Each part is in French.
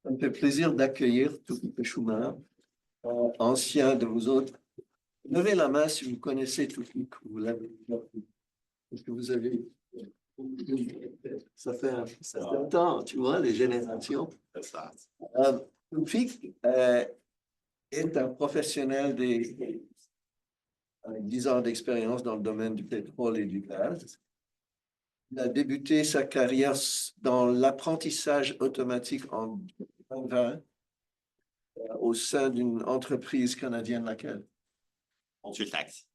Ça me fait plaisir d'accueillir Tufik Schumann, ancien de vous autres. Levez la main si vous connaissez Tufik. Vous l'avez déjà vu. Est-ce que vous avez... Ça fait un certain temps, tu vois, les générations. Tufik est un professionnel avec 10 ans d'expérience dans le domaine du pétrole et du gaz. Il a débuté sa carrière dans l'apprentissage automatique en 2020 au sein d'une entreprise canadienne, laquelle? Consultax.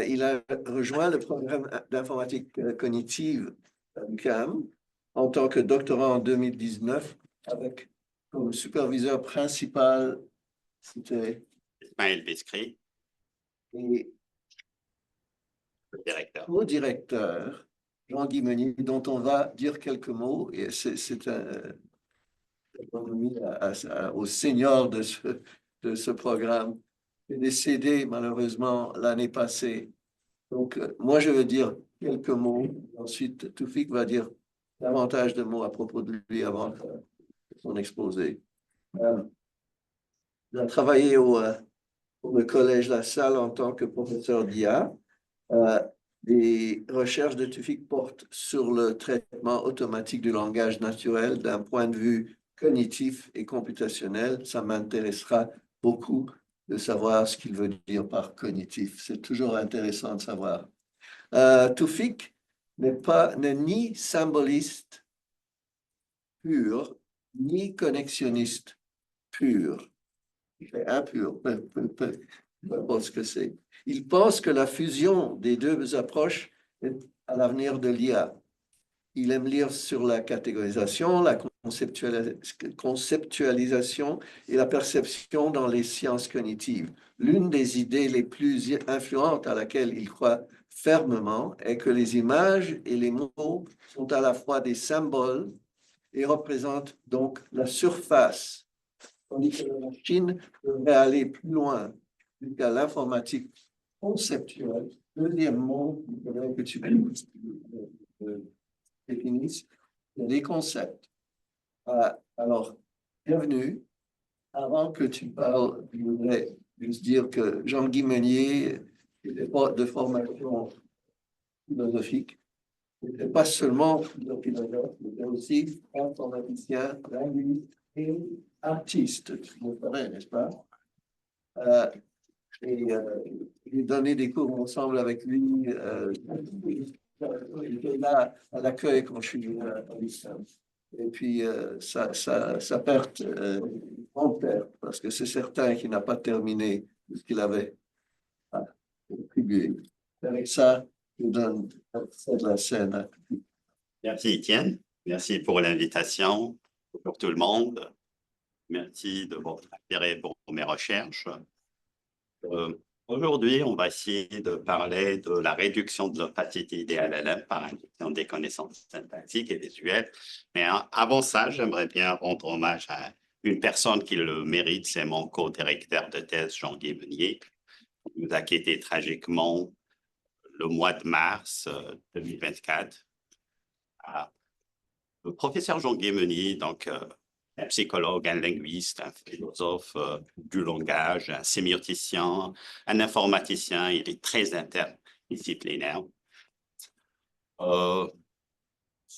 Il a rejoint le programme d'informatique cognitive CAM en tant que doctorant en 2019 avec comme superviseur principal, c'était Ismaël Biscry, et le directeur. co-directeur Jean-Guy Meunier, dont on va dire quelques mots. Et c'est un au senior de ce programme. Il est décédé malheureusement l'année passée. Donc, moi, je veux dire quelques mots. Ensuite, Tufik va dire davantage de mots à propos de lui avant son exposé. Il a travaillé au Collège La Salle en tant que professeur d'IA. Les recherches de Tufik portent sur le traitement automatique du langage naturel d'un point de vue cognitif et computationnel. Ça m'intéressera beaucoup de savoir ce qu'il veut dire par cognitif. C'est toujours intéressant de savoir. Tufik n'est ni symboliste pur, ni connexionniste pur. Impur, peu importe ce que c'est. Il pense que la fusion des deux approches est à l'avenir de l'IA. Il aime lire sur la catégorisation, la conceptualisation et la perception dans les sciences cognitives. L'une des idées les plus influentes à laquelle il croit fermement est que les images et les mots sont à la fois des symboles et représentent donc la surface, tandis que la machine devrait aller plus loin jusqu'à l'informatique conceptuelle. Deuxième mot que tu définisses, les concepts. Alors, bienvenue. Avant que tu parles, je voudrais juste dire que Jean-Guy Meunier est de formation philosophique. Il n'était pas seulement philosophe, mais aussi informaticien, linguiste et artiste. Tu me ferais, n'est-ce pas? J'ai donné des cours ensemble avec lui. Il était là à l'accueil quand je suis venu à l'ISAM. Et puis, sa perte, grande perte, parce que c'est certain qu'il n'a pas terminé ce qu'il avait contribué. Avec ça, je donne la scène. Merci Étienne, merci pour l'invitation, pour tout le monde. Merci de votre intérêt pour mes recherches. Aujourd'hui, on va essayer de parler de la réduction de l'opacité des LLM par induction des connaissances syntaxiques et visuelles. Mais avant ça, j'aimerais bien rendre hommage à une personne qui le mérite, c'est mon co-directeur de thèse, Jean-Guy Meunier, qui nous a quittés tragiquement le mois de mars 2024. Le professeur Jean-Guy Meunier, donc, un psychologue, un linguiste, un philosophe du langage, un sémioticien, un informaticien. Il est très interdisciplinaire. Ce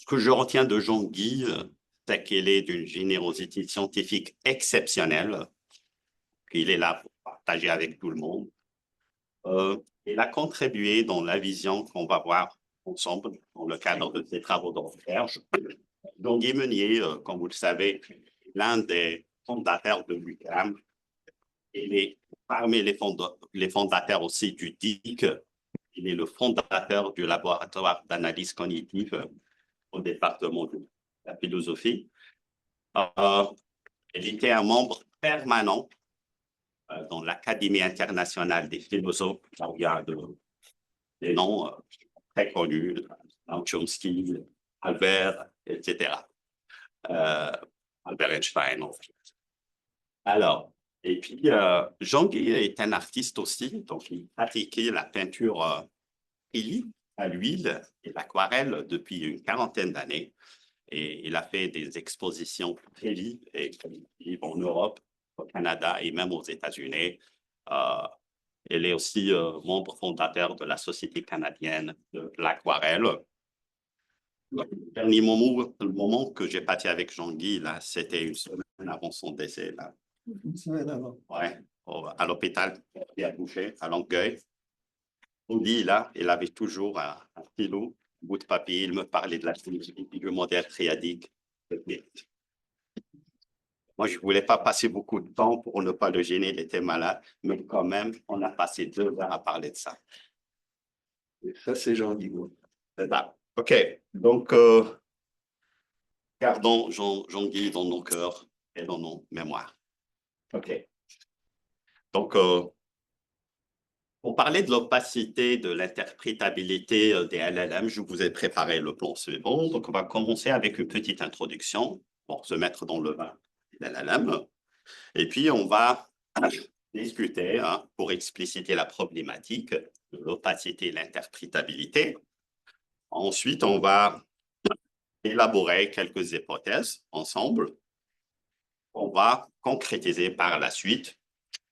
que je retiens de Jean-Guy, c'est qu'il est d'une générosité scientifique exceptionnelle, qu'il est là pour partager avec tout le monde. Il a contribué dans la vision qu'on va voir ensemble dans le cadre de ses travaux de recherche. Jean-Guy Meunier, comme vous le savez, l'un des fondateurs de l'UQAM. Il est parmi les fondateurs aussi du DIC. Il est le fondateur du laboratoire d'analyse cognitive au département de la philosophie. Il était un membre permanent dans l'Académie internationale des philosophes. Il y a des noms très connus, Chomsky, Albert, etc. Albert Einstein. Alors, et puis Jean-Guy est un artiste aussi, donc il pratiquait la peinture à l'huile et l'aquarelle depuis une quarantaine d'années. et il a fait des expositions très vives en Europe, au Canada et même aux États-Unis. Il est aussi membre fondateur de la Société canadienne de l'aquarelle. Le dernier moment, le moment que j'ai passé avec Jean-Guy, là, c'était une semaine avant son décès. Là. Une semaine avant. Ouais, à l'hôpital Pierre Boucher, à Longueuil. On dit là, il avait toujours un stylo, un bout de papier, il me parlait de la philosophie du modèle triadique. Moi, je ne voulais pas passer beaucoup de temps pour ne pas le gêner, il était malade, mais quand même, on a passé 2 heures à parler de ça. Et ça, c'est Jean-Guy. C'est ça. OK. Donc, gardons Jean-Guy dans nos cœurs et dans nos mémoires. OK. Donc, pour parler de l'opacité, de l'interprétabilité des LLM, je vous ai préparé le plan suivant. Donc, on va commencer avec une petite introduction pour se mettre dans le bain des LLM. Et puis, on va discuter pour expliciter la problématique de l'opacité et l'interprétabilité. Ensuite, on va élaborer quelques hypothèses ensemble. On va concrétiser par la suite.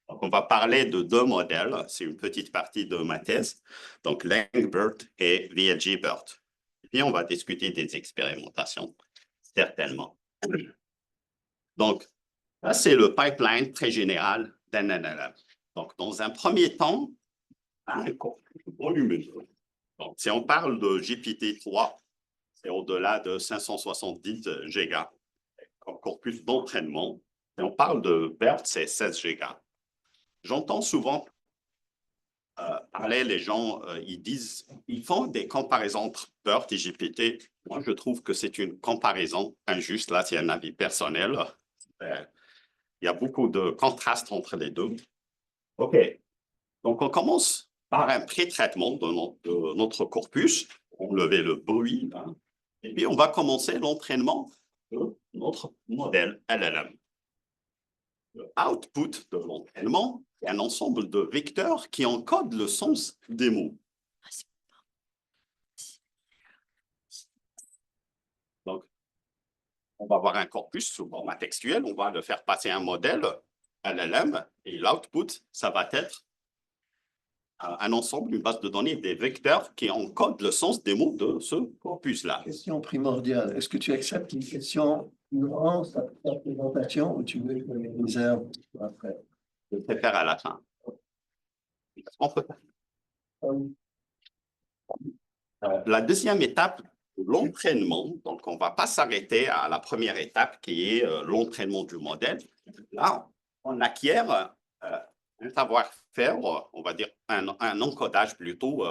Donc, on va parler de 2 modèles. C'est une petite partie de ma thèse. Donc, Langbert et VLG-BERT. Et puis, on va discuter des expérimentations, certainement. Donc, là, c'est le pipeline très général d'un LLM. Donc, dans un premier temps, un corpus volumineux. Donc, si on parle de GPT-3, c'est au-delà de 570 gigas comme corpus d'entraînement. Si on parle de BERT, c'est 16 gigas. J'entends souvent parler, les gens, ils font des comparaisons entre BERT et GPT. Moi, je trouve que c'est une comparaison injuste. Là, c'est un avis personnel. Il y a beaucoup de contrastes entre les deux. OK. Donc, on commence par un pré-traitement de notre corpus, enlever le bruit, hein, et puis on va commencer l'entraînement de notre modèle LLM. Le output de l'entraînement est un ensemble de vecteurs qui encodent le sens des mots. Donc, on va avoir un corpus sous format textuel, on va le faire passer un modèle LLM, et l'output, ça va être un ensemble, une base de données, des vecteurs qui encodent le sens des mots de ce corpus-là. Question primordiale. Est-ce que tu acceptes une question durant ta présentation ou tu veux que les réserve après? Je préfère à la fin. On peut... La deuxième étape, l'entraînement. Donc, on ne va pas s'arrêter à la première étape qui est l'entraînement du modèle. Là, on acquiert un savoir-faire, on va dire un encodage plutôt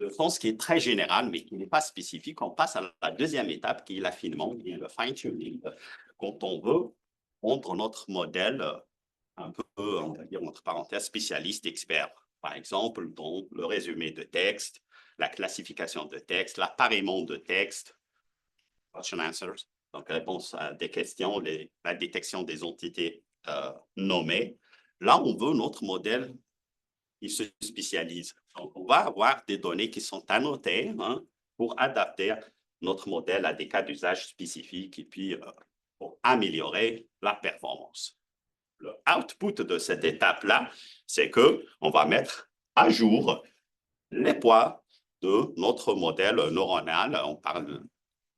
de sens qui est très général, mais qui n'est pas spécifique. On passe à la deuxième étape qui est l'affinement, qui est le fine-tuning, quand on veut rendre notre modèle un peu, on va dire, entre parenthèses, spécialiste, expert. Par exemple, dans le résumé de texte, la classification de texte, l'appariement de texte, question answers, donc réponse à des questions, la détection des entités nommées. Là, on veut notre modèle, il se spécialise. Donc, on va avoir des données qui sont annotées pour adapter notre modèle à des cas d'usage spécifiques et puis pour améliorer la performance. Le output de cette étape-là, c'est qu'on va mettre à jour les poids de notre modèle neuronal. On parle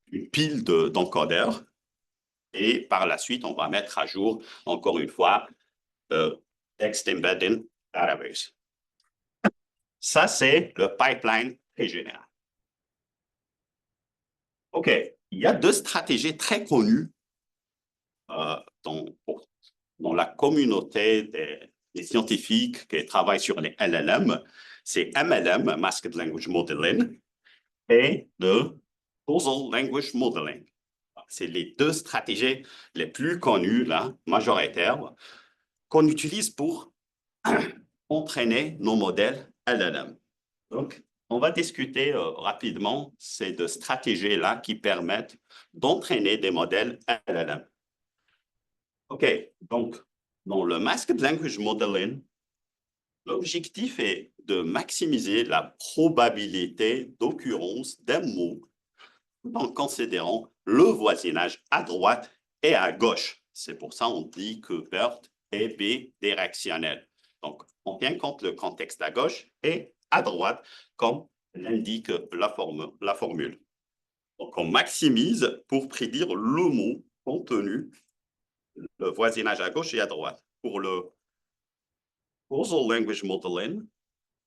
d'une pile d'encodeurs. Et par la suite, on va mettre à jour, encore une fois, le Text Embedding Database. Ça, c'est le pipeline très général. OK. Il y a 2 stratégies très connues dans la communauté des scientifiques qui travaillent sur les LLM. C'est MLM, Masked Language Modeling, et le Causal Language Modeling. C'est les 2 stratégies les plus connues, là, majoritaires, qu'on utilise pour entraîner nos modèles LLM. Donc, on va discuter rapidement ces 2 stratégies-là qui permettent d'entraîner des modèles LLM. OK, donc, dans le Masked Language Modeling, l'objectif est de maximiser la probabilité d'occurrence d'un mot tout en considérant le voisinage à droite et à gauche. C'est pour ça qu'on dit que BERT est bidirectionnel. Donc, on tient compte le contexte à gauche et à droite, comme l'indique la formule. Donc, on maximise pour prédire le mot contenu, le voisinage à gauche et à droite. Pour le Causal Language Modeling,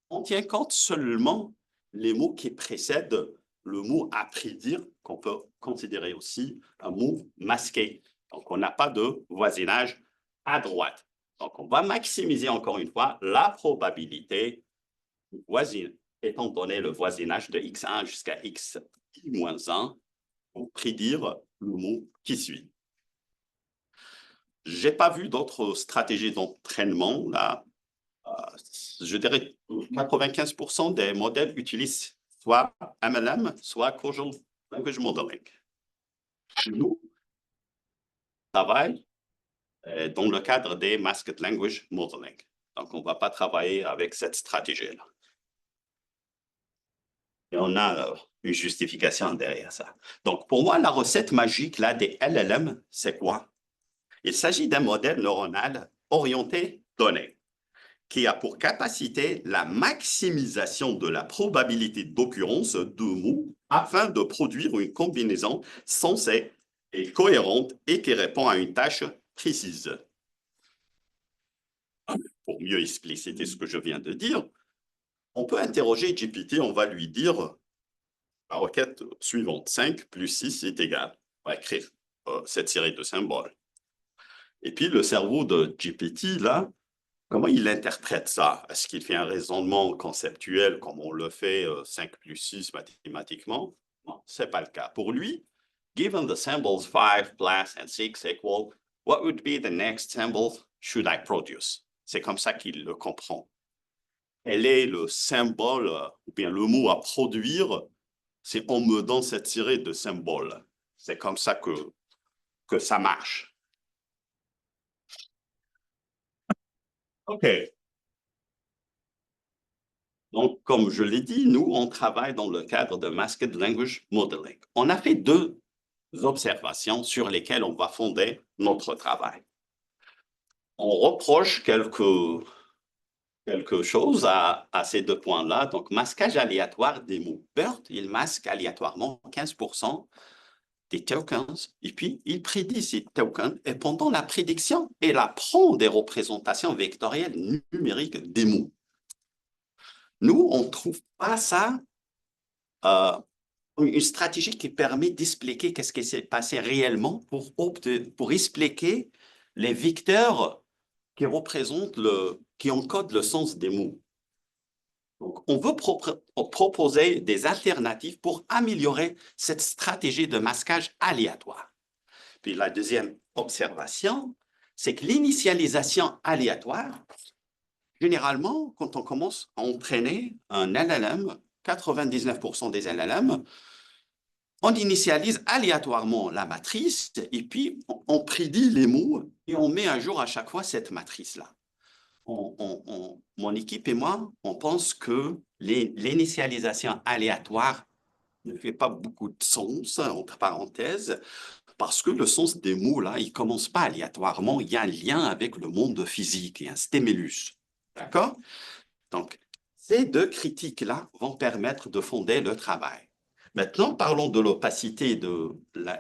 on tient compte seulement les mots qui précèdent le mot à prédire, qu'on peut considérer aussi un mot masqué. Donc, on n'a pas de voisinage à droite. Donc, on va maximiser encore une fois la probabilité voisine, étant donné le voisinage de x1 jusqu'à x-1 pour prédire le mot qui suit. Je n'ai pas vu d'autres stratégies d'entraînement là. Je dirais 95% des modèles utilisent soit MLM, soit Causal Language Modeling. Nous, on travaille dans le cadre des Masked Language Modeling. Donc, on ne va pas travailler avec cette stratégie-là. Et on a une justification derrière ça. Donc, pour moi, la recette magique là, des LLM, c'est quoi? Il s'agit d'un modèle neuronal orienté données, qui a pour capacité la maximisation de la probabilité d'occurrence de mots afin de produire une combinaison sensée et cohérente et qui répond à une tâche précise. Pour mieux expliciter ce que je viens de dire, on peut interroger GPT, on va lui dire la requête suivante, 5 plus 6 est égal. On va écrire cette série de symboles. Et puis le cerveau de GPT, là, comment il interprète ça? Est-ce qu'il fait un raisonnement conceptuel comme on le fait 5 plus 6 mathématiquement? Non, ce n'est pas le cas. Pour lui, given the symbols 5 plus and 6 equal, what would be the next symbol should I produce? C'est comme ça qu'il le comprend. Quel est le symbole ou bien le mot à produire? C'est on me donne cette série de symboles. C'est comme ça que ça marche. OK. Donc, comme je l'ai dit, nous, on travaille dans le cadre de Masked Language Modeling. On a fait deux observations sur lesquelles on va fonder notre travail. On reproche quelque chose à ces deux points-là. Donc, masquage aléatoire des mots. BERT, il masque aléatoirement 15% des tokens, et puis il prédit ces tokens, et pendant la prédiction, il apprend des représentations vectorielles numériques des mots. Nous, on ne trouve pas ça une stratégie qui permet d'expliquer qu'est-ce qui s'est passé réellement pour expliquer les vecteurs qui représentent qui encodent le sens des mots. Donc, on veut proposer des alternatives pour améliorer cette stratégie de masquage aléatoire. Puis la deuxième observation, c'est que l'initialisation aléatoire, généralement, quand on commence à entraîner un LLM, 99% des LLM, on initialise aléatoirement la matrice et puis on prédit les mots et on met à jour à chaque fois cette matrice-là. Mon équipe et moi, on pense que l'initialisation aléatoire ne fait pas beaucoup de sens, entre parenthèses, parce que le sens des mots, là, il ne commence pas aléatoirement, il y a un lien avec le monde physique, il y a un stimulus. D'accord? Donc, ces deux critiques-là vont permettre de fonder le travail. Maintenant, parlons de l'opacité de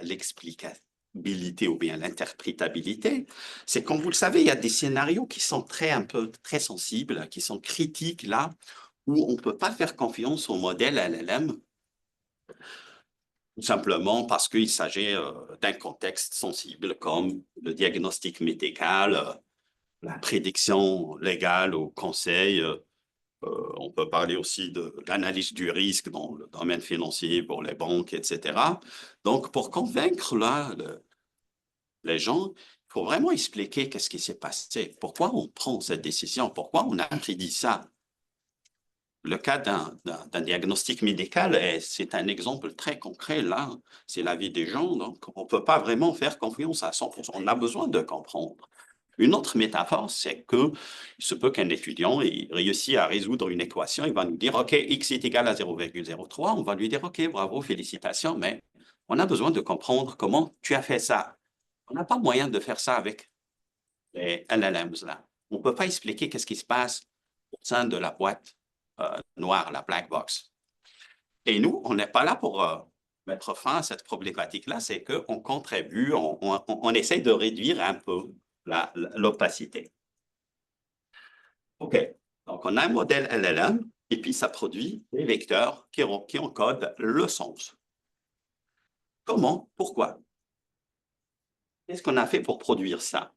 l'explicabilité ou bien l'interprétabilité. C'est comme vous le savez, il y a des scénarios qui sont très sensibles, qui sont critiques là, où on ne peut pas faire confiance au modèle LLM, tout simplement parce qu'il s'agit d'un contexte sensible comme le diagnostic médical, la prédiction légale au conseil. On peut parler aussi de l'analyse du risque dans le domaine financier pour les banques, etc. Donc, pour convaincre là, les gens, il faut vraiment expliquer qu'est-ce qui s'est passé, pourquoi on prend cette décision, pourquoi on a prédit ça. Le cas d'un diagnostic médical, c'est un exemple très concret, là, c'est la vie des gens, donc on ne peut pas vraiment faire confiance à 100%, on a besoin de comprendre. Une autre métaphore, c'est qu'il se peut qu'un étudiant réussisse à résoudre une équation, il va nous dire, OK, x est égal à 0,03, on va lui dire, OK, bravo, félicitations, mais on a besoin de comprendre comment tu as fait ça. On n'a pas moyen de faire ça avec les LLMs là. On ne peut pas expliquer qu'est-ce qui se passe au sein de la boîte noire, la black box. Et nous, on n'est pas là pour mettre fin à cette problématique-là, c'est qu'on contribue, on essaie de réduire un peu l'opacité. OK. Donc, on a un modèle LLM et puis ça produit des vecteurs qui encodent le sens. Comment? Pourquoi? Qu'est-ce qu'on a fait pour produire ça?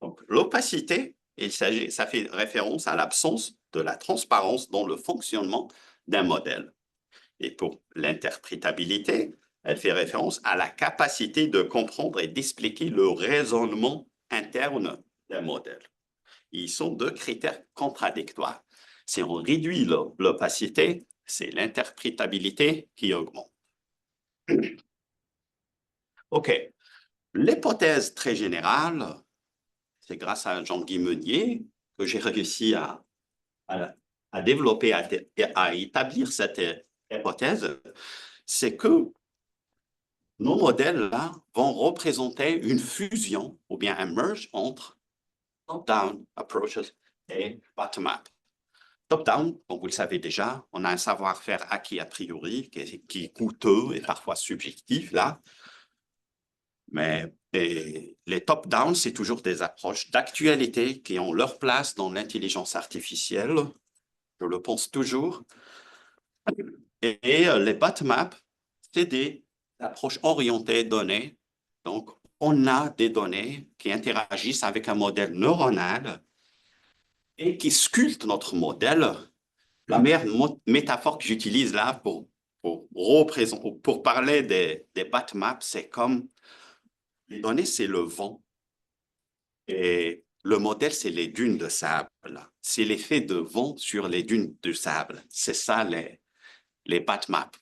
Donc, l'opacité, ça fait référence à l'absence de la transparence dans le fonctionnement d'un modèle. Et pour l'interprétabilité, elle fait référence à la capacité de comprendre et d'expliquer le raisonnement interne d'un modèle. Ils sont deux critères contradictoires. Si on réduit l'opacité, c'est l'interprétabilité qui augmente. OK. L'hypothèse très générale, c'est grâce à Jean-Guy Meunier que j'ai réussi à développer, à établir cette hypothèse, c'est que nos modèles-là vont représenter une fusion ou bien un merge entre top-down approaches et bottom-up. Top-down, comme vous le savez déjà, on a un savoir-faire acquis a priori qui est coûteux et parfois subjectif, là. Mais les top-down, c'est toujours des approches d'actualité qui ont leur place dans l'intelligence artificielle. Je le pense toujours. Et les bottom-up, c'est des approches orientées données. Donc, on a des données qui interagissent avec un modèle neuronal et qui sculptent notre modèle. La meilleure métaphore que j'utilise là pour parler des bottom-up, c'est comme les données, c'est le vent. Et le modèle, c'est les dunes de sable. C'est l'effet de vent sur les dunes de sable. C'est ça les bottom-up.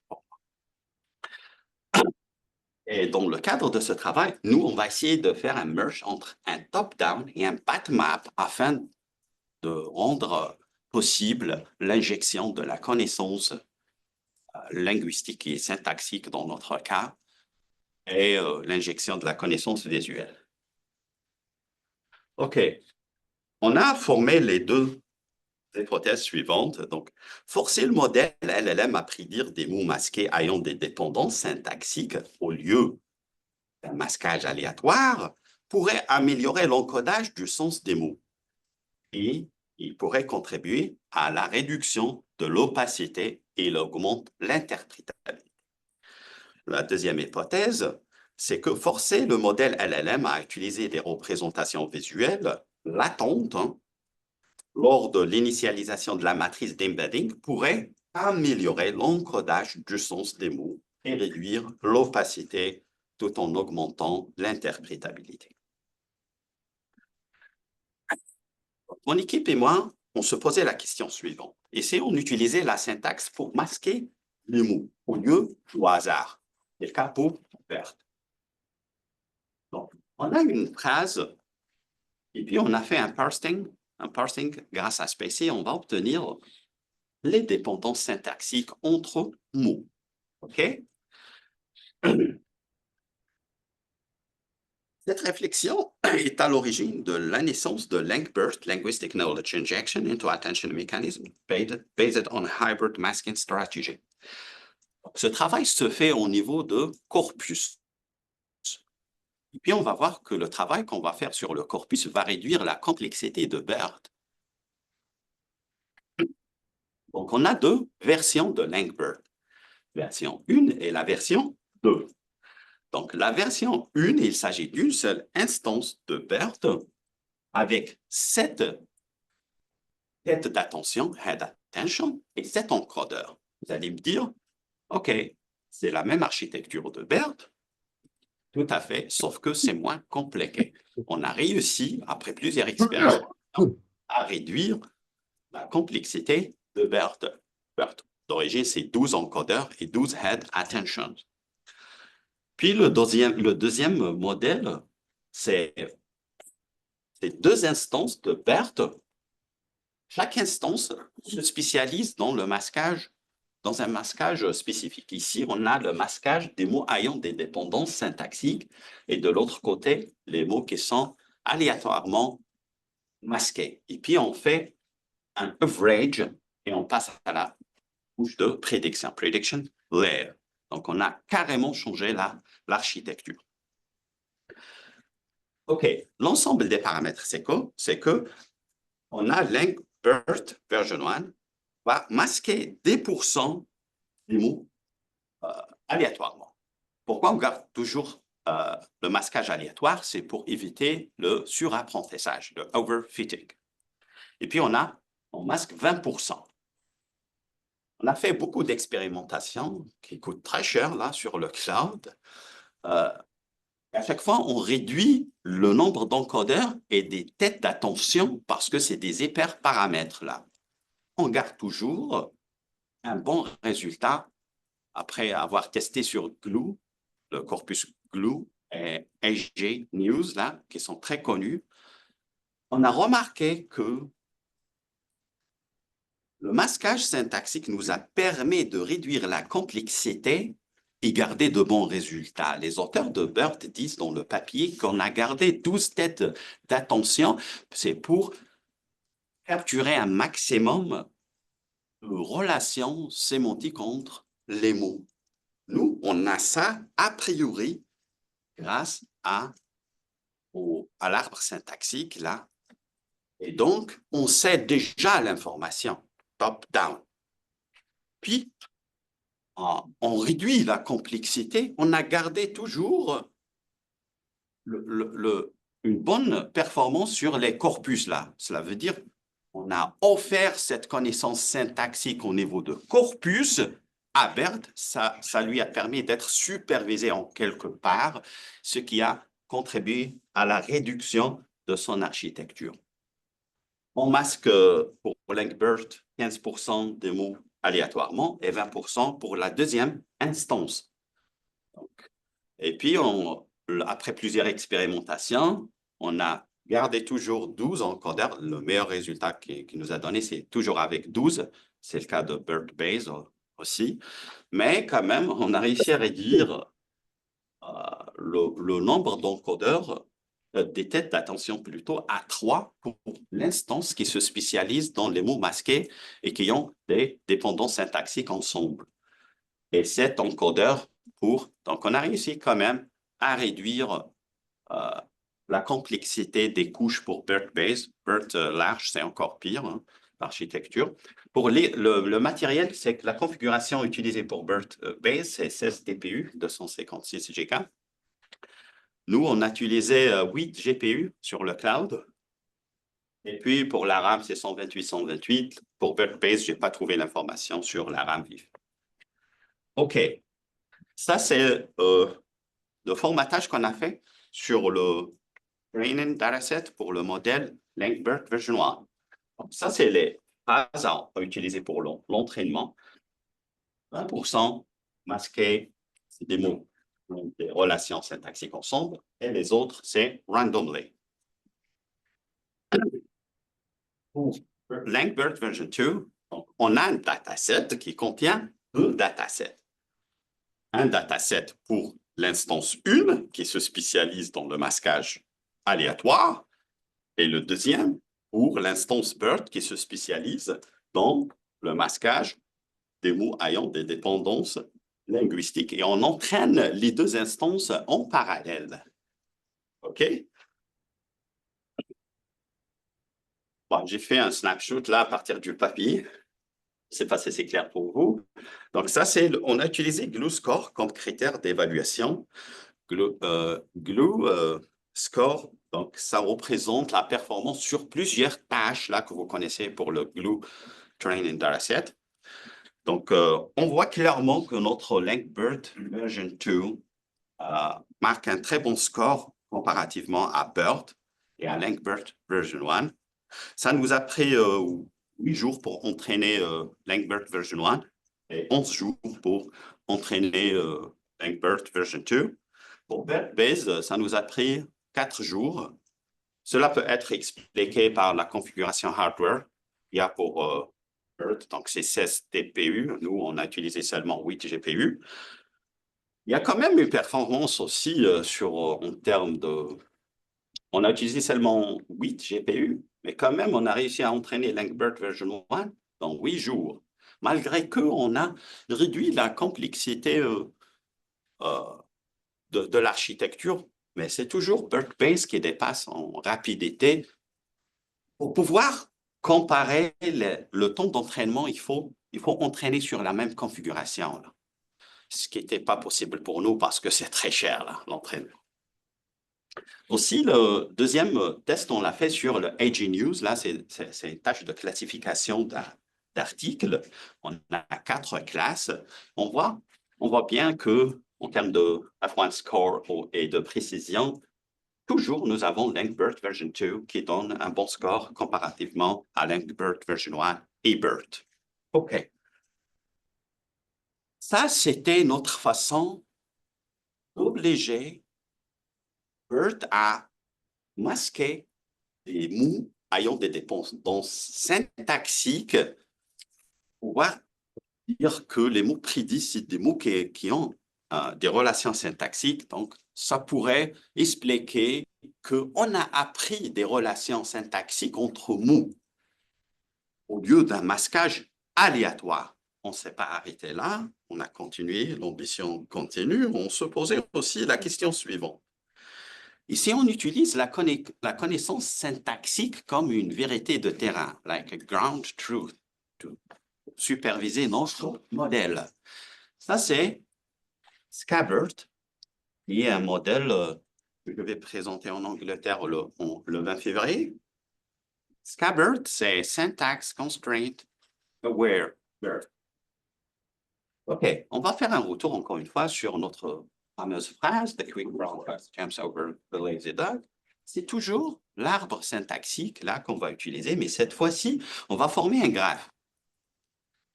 Et dans le cadre de ce travail, nous, on va essayer de faire un merge entre un top-down et un bottom-up afin de rendre possible l'injection de la connaissance linguistique et syntaxique dans notre cas et l'injection de la connaissance visuelle. OK. On a formé les deux hypothèses suivantes. Donc, forcer le modèle LLM à prédire des mots masqués ayant des dépendances syntaxiques au lieu d'un masquage aléatoire pourrait améliorer l'encodage du sens des mots. Et il pourrait contribuer à la réduction de l'opacité et il augmente l'interprétabilité. La deuxième hypothèse, c'est que forcer le modèle LLM à utiliser des représentations visuelles latentes lors de l'initialisation de la matrice d'embedding pourrait améliorer l'encodage du sens des mots et réduire l'opacité tout en augmentant l'interprétabilité. Mon équipe et moi, on se posait la question suivante. Et si on utilisait la syntaxe pour masquer les mots au lieu du hasard? C'est le cas pour verte. Donc, on a une phrase et puis on a fait un parsing grâce à Spacy, on va obtenir les dépendances syntaxiques entre mots. OK? Cette réflexion est à l'origine de la naissance de LangBERT, Linguistic Knowledge Injection into Attention Mechanism, based on Hybrid Masking Strategy. Ce travail se fait au niveau de corpus. Et puis, on va voir que le travail qu'on va faire sur le corpus va réduire la complexité de BERT. Donc, on a deux versions de LangBERT. Version 1 et la version 2. Donc, la version 1, il s'agit d'une seule instance de BERT avec 7 têtes d'attention, head attention, et 7 encodeurs. Vous allez me dire, OK, c'est la même architecture de BERT, tout à fait, sauf que c'est moins compliqué. On a réussi, après plusieurs expériences, à réduire la complexité de BERT. BERT, d'origine, c'est 12 encodeurs et 12 head attention. Puis le deuxième modèle, c'est deux instances de BERT. Chaque instance se spécialise dans le masquage dans un masquage spécifique. Ici, on a le masquage des mots ayant des dépendances syntaxiques et de l'autre côté, les mots qui sont aléatoirement masqués. Et puis, on fait un average et on passe à la couche de prédiction, prediction layer. Donc, on a carrément changé l'architecture. OK, l'ensemble des paramètres, c'est quoi? C'est que on a LangBERT version 1 va masquer 10% des mots aléatoirement. Pourquoi on garde toujours le masquage aléatoire? C'est pour éviter le surapprentissage, le overfitting. Et puis, on masque 20%. On a fait beaucoup d'expérimentations qui coûtent très cher là, sur le cloud. À chaque fois, on réduit le nombre d'encodeurs et des têtes d'attention parce que c'est des hyperparamètres là. On garde toujours un bon résultat après avoir testé sur Glue, le corpus Glue et SG News là, qui sont très connus. On a remarqué que le masquage syntaxique nous a permis de réduire la complexité et garder de bons résultats. Les auteurs de BERT disent dans le papier qu'on a gardé 12 têtes d'attention. C'est pour capturer un maximum de relations sémantiques entre les mots. Nous, on a ça a priori grâce à l'arbre syntaxique là. Et donc, on sait déjà l'information top-down. Puis, on réduit la complexité, on a gardé toujours une bonne performance sur les corpus là. Cela veut dire on a offert cette connaissance syntaxique au niveau de corpus à BERT. Ça lui a permis d'être supervisé en quelque part, ce qui a contribué à la réduction de son architecture. On masque pour LangBERT 15% des mots aléatoirement et 20% pour la deuxième instance. Donc, et puis, après plusieurs expérimentations, on a gardé toujours 12 encodeurs. Le meilleur résultat qui nous a donné, c'est toujours avec 12. C'est le cas de BERT-Base aussi. Mais quand même, on a réussi à réduire le nombre d'encodeurs des têtes d'attention plutôt à 3 pour l'instance qui se spécialise dans les mots masqués et qui ont des dépendances syntaxiques ensemble. Et 7 encodeurs donc on a réussi quand même à réduire la complexité des couches pour BERT-Base. BERT large, c'est encore pire, hein, l'architecture. Pour le matériel, c'est que la configuration utilisée pour BERT-Base, c'est 16 TPU, 256 GB. Nous, on a utilisé 8 GPU sur le cloud. Et puis, pour la RAM, c'est 128. Pour BERT-Base, je n'ai pas trouvé l'information sur la RAM vive. OK. Ça, c'est le formatage qu'on a fait sur le training dataset pour le modèle LangBERT version 1. Donc, ça, c'est les phases à utiliser pour l'entraînement. 20% masqués, c'est des mots, des relations syntaxiques ensemble, et les autres, c'est randomly. Pour LangBERT version 2, donc, on a un dataset qui contient 2 datasets. Un dataset pour l'instance 1, qui se spécialise dans le masquage aléatoire, et le deuxième pour l'instance BERT, qui se spécialise dans le masquage des mots ayant des dépendances linguistiques. Et on entraîne les 2 instances en parallèle. OK? Bon, j'ai fait un snapshot là à partir du papier. Je ne sais pas si c'est clair pour vous. Donc, ça, on a utilisé GlueScore comme critère d'évaluation. Score, donc ça représente la performance sur plusieurs tâches là que vous connaissez pour le Glue Training Dataset. Donc, on voit clairement que notre LangBERT version 2 marque un très bon score comparativement à BERT et à LangBERT version 1. Ça nous a pris 8 jours pour entraîner LangBERT version 1 et 11 jours pour entraîner LangBERT version 2. Pour BERT-Base, ça nous a pris 4 jours. Cela peut être expliqué par la configuration hardware. Il y a pour BERT, donc c'est 16 TPU. Nous, on a utilisé seulement 8 GPU. Il y a quand même une performance aussi en termes de... On a utilisé seulement 8 GPU, mais quand même, on a réussi à entraîner LangBERT version 1 dans 8 jours, malgré qu'on a réduit la complexité euh, de l'architecture, mais c'est toujours BERT-based qui dépasse en rapidité. Pour pouvoir comparer le temps d'entraînement, il faut entraîner sur la même configuration, là. Ce qui n'était pas possible pour nous parce que c'est très cher, l'entraînement. Aussi, le deuxième test, on l'a fait sur le AG News. Là, c'est une tâche de classification d'articles. On a 4 classes. On voit bien que, en termes de F1 score et de précision, toujours, nous avons LangBERT version 2 qui donne un bon score comparativement à LangBERT version 1 et BERT. OK. Ça, c'était notre façon d'obliger BERT à masquer des mots ayant des dépendances syntaxiques pour pouvoir dire que les mots prédits, c'est des mots qui ont des relations syntaxiques. Donc, ça pourrait expliquer qu'on a appris des relations syntaxiques entre mots au lieu d'un masquage aléatoire. On ne s'est pas arrêté là, on a continué, l'ambition continue. On se posait aussi la question suivante. Ici, on utilise la connaissance syntaxique comme une vérité de terrain, like a ground truth, to superviser notre modèle. Ça, c'est Scabbard, qui est un modèle que je vais présenter en Angleterre le 20 février. Scabbard, c'est Syntax Constraint Aware BERT. OK, on va faire un retour encore une fois sur notre fameuse phrase, The quick brown fox jumps over the lazy dog. C'est toujours l'arbre syntaxique là qu'on va utiliser, mais cette fois-ci, on va former un graphe.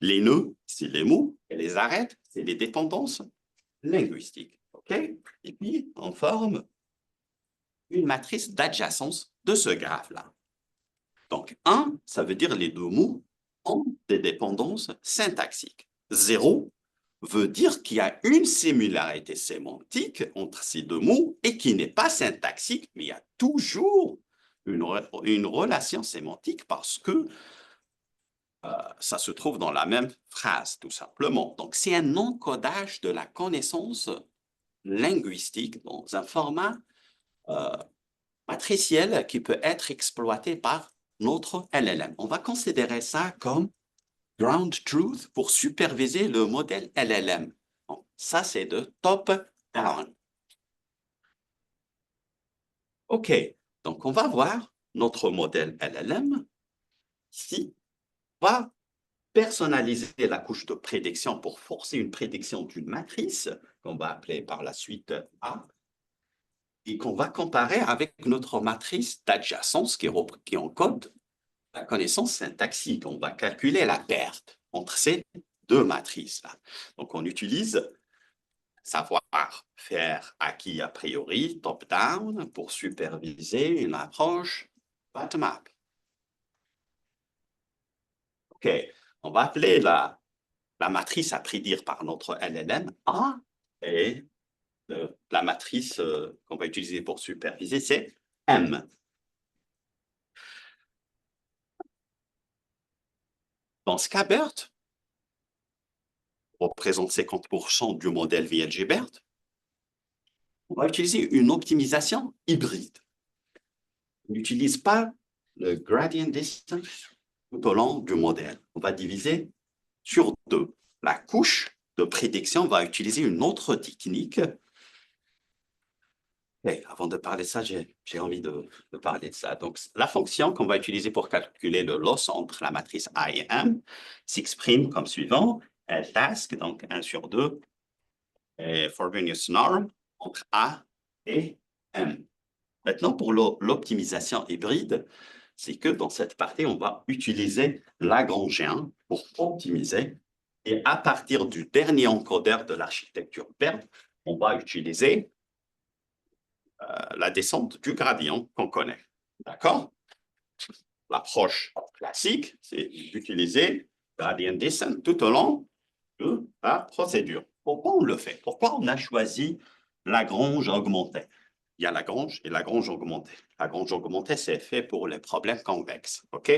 Les nœuds, c'est les mots, et les arêtes, c'est les dépendances linguistiques. OK? Et puis, on forme une matrice d'adjacence de ce graphe-là. Donc, 1, ça veut dire les deux mots ont des dépendances syntaxiques. 0 veut dire qu'il y a une similarité sémantique entre ces deux mots et qui n'est pas syntaxique, mais il y a toujours une relation sémantique parce que ça se trouve dans la même phrase, tout simplement. Donc, c'est un encodage de la connaissance linguistique dans un format matriciel qui peut être exploité par notre LLM. On va considérer ça comme ground truth pour superviser le modèle LLM. Donc, ça, c'est de top-down. OK, donc on va voir notre modèle LLM. Ici, on va personnaliser la couche de prédiction pour forcer une prédiction d'une matrice, qu'on va appeler par la suite A, et qu'on va comparer avec notre matrice d'adjacence qui encode la connaissance syntaxique. On va calculer la perte entre ces deux matrices-là. Donc, on utilise savoir-faire acquis a priori, top-down, pour superviser une approche bottom-up. OK, on va appeler la matrice à prédire par notre LLM A et la matrice qu'on va utiliser pour superviser, c'est M. Dans Scabbard, représente 50% du modèle VLG-BERT, on va utiliser une optimisation hybride. On n'utilise pas le gradient distance tout au long du modèle. On va diviser sur 2. La couche de prédiction va utiliser une autre technique. Et avant de parler de ça, j'ai envie de parler de ça. Donc, la fonction qu'on va utiliser pour calculer le loss entre la matrice A et M s'exprime comme suivant. Task, donc 1 sur 2, et Frobenius norm entre A et M. Maintenant, pour l'optimisation hybride, c'est que dans cette partie, on va utiliser Lagrangien pour optimiser. Et à partir du dernier encodeur de l'architecture BERT, on va utiliser la descente du gradient qu'on connaît. D'accord? L'approche classique, c'est d'utiliser gradient descent tout au long de la procédure. Pourquoi on le fait? Pourquoi on a choisi Lagrange augmenté? Il y a Lagrange et Lagrange augmenté. Lagrange augmenté, c'est fait pour les problèmes convexes, OK?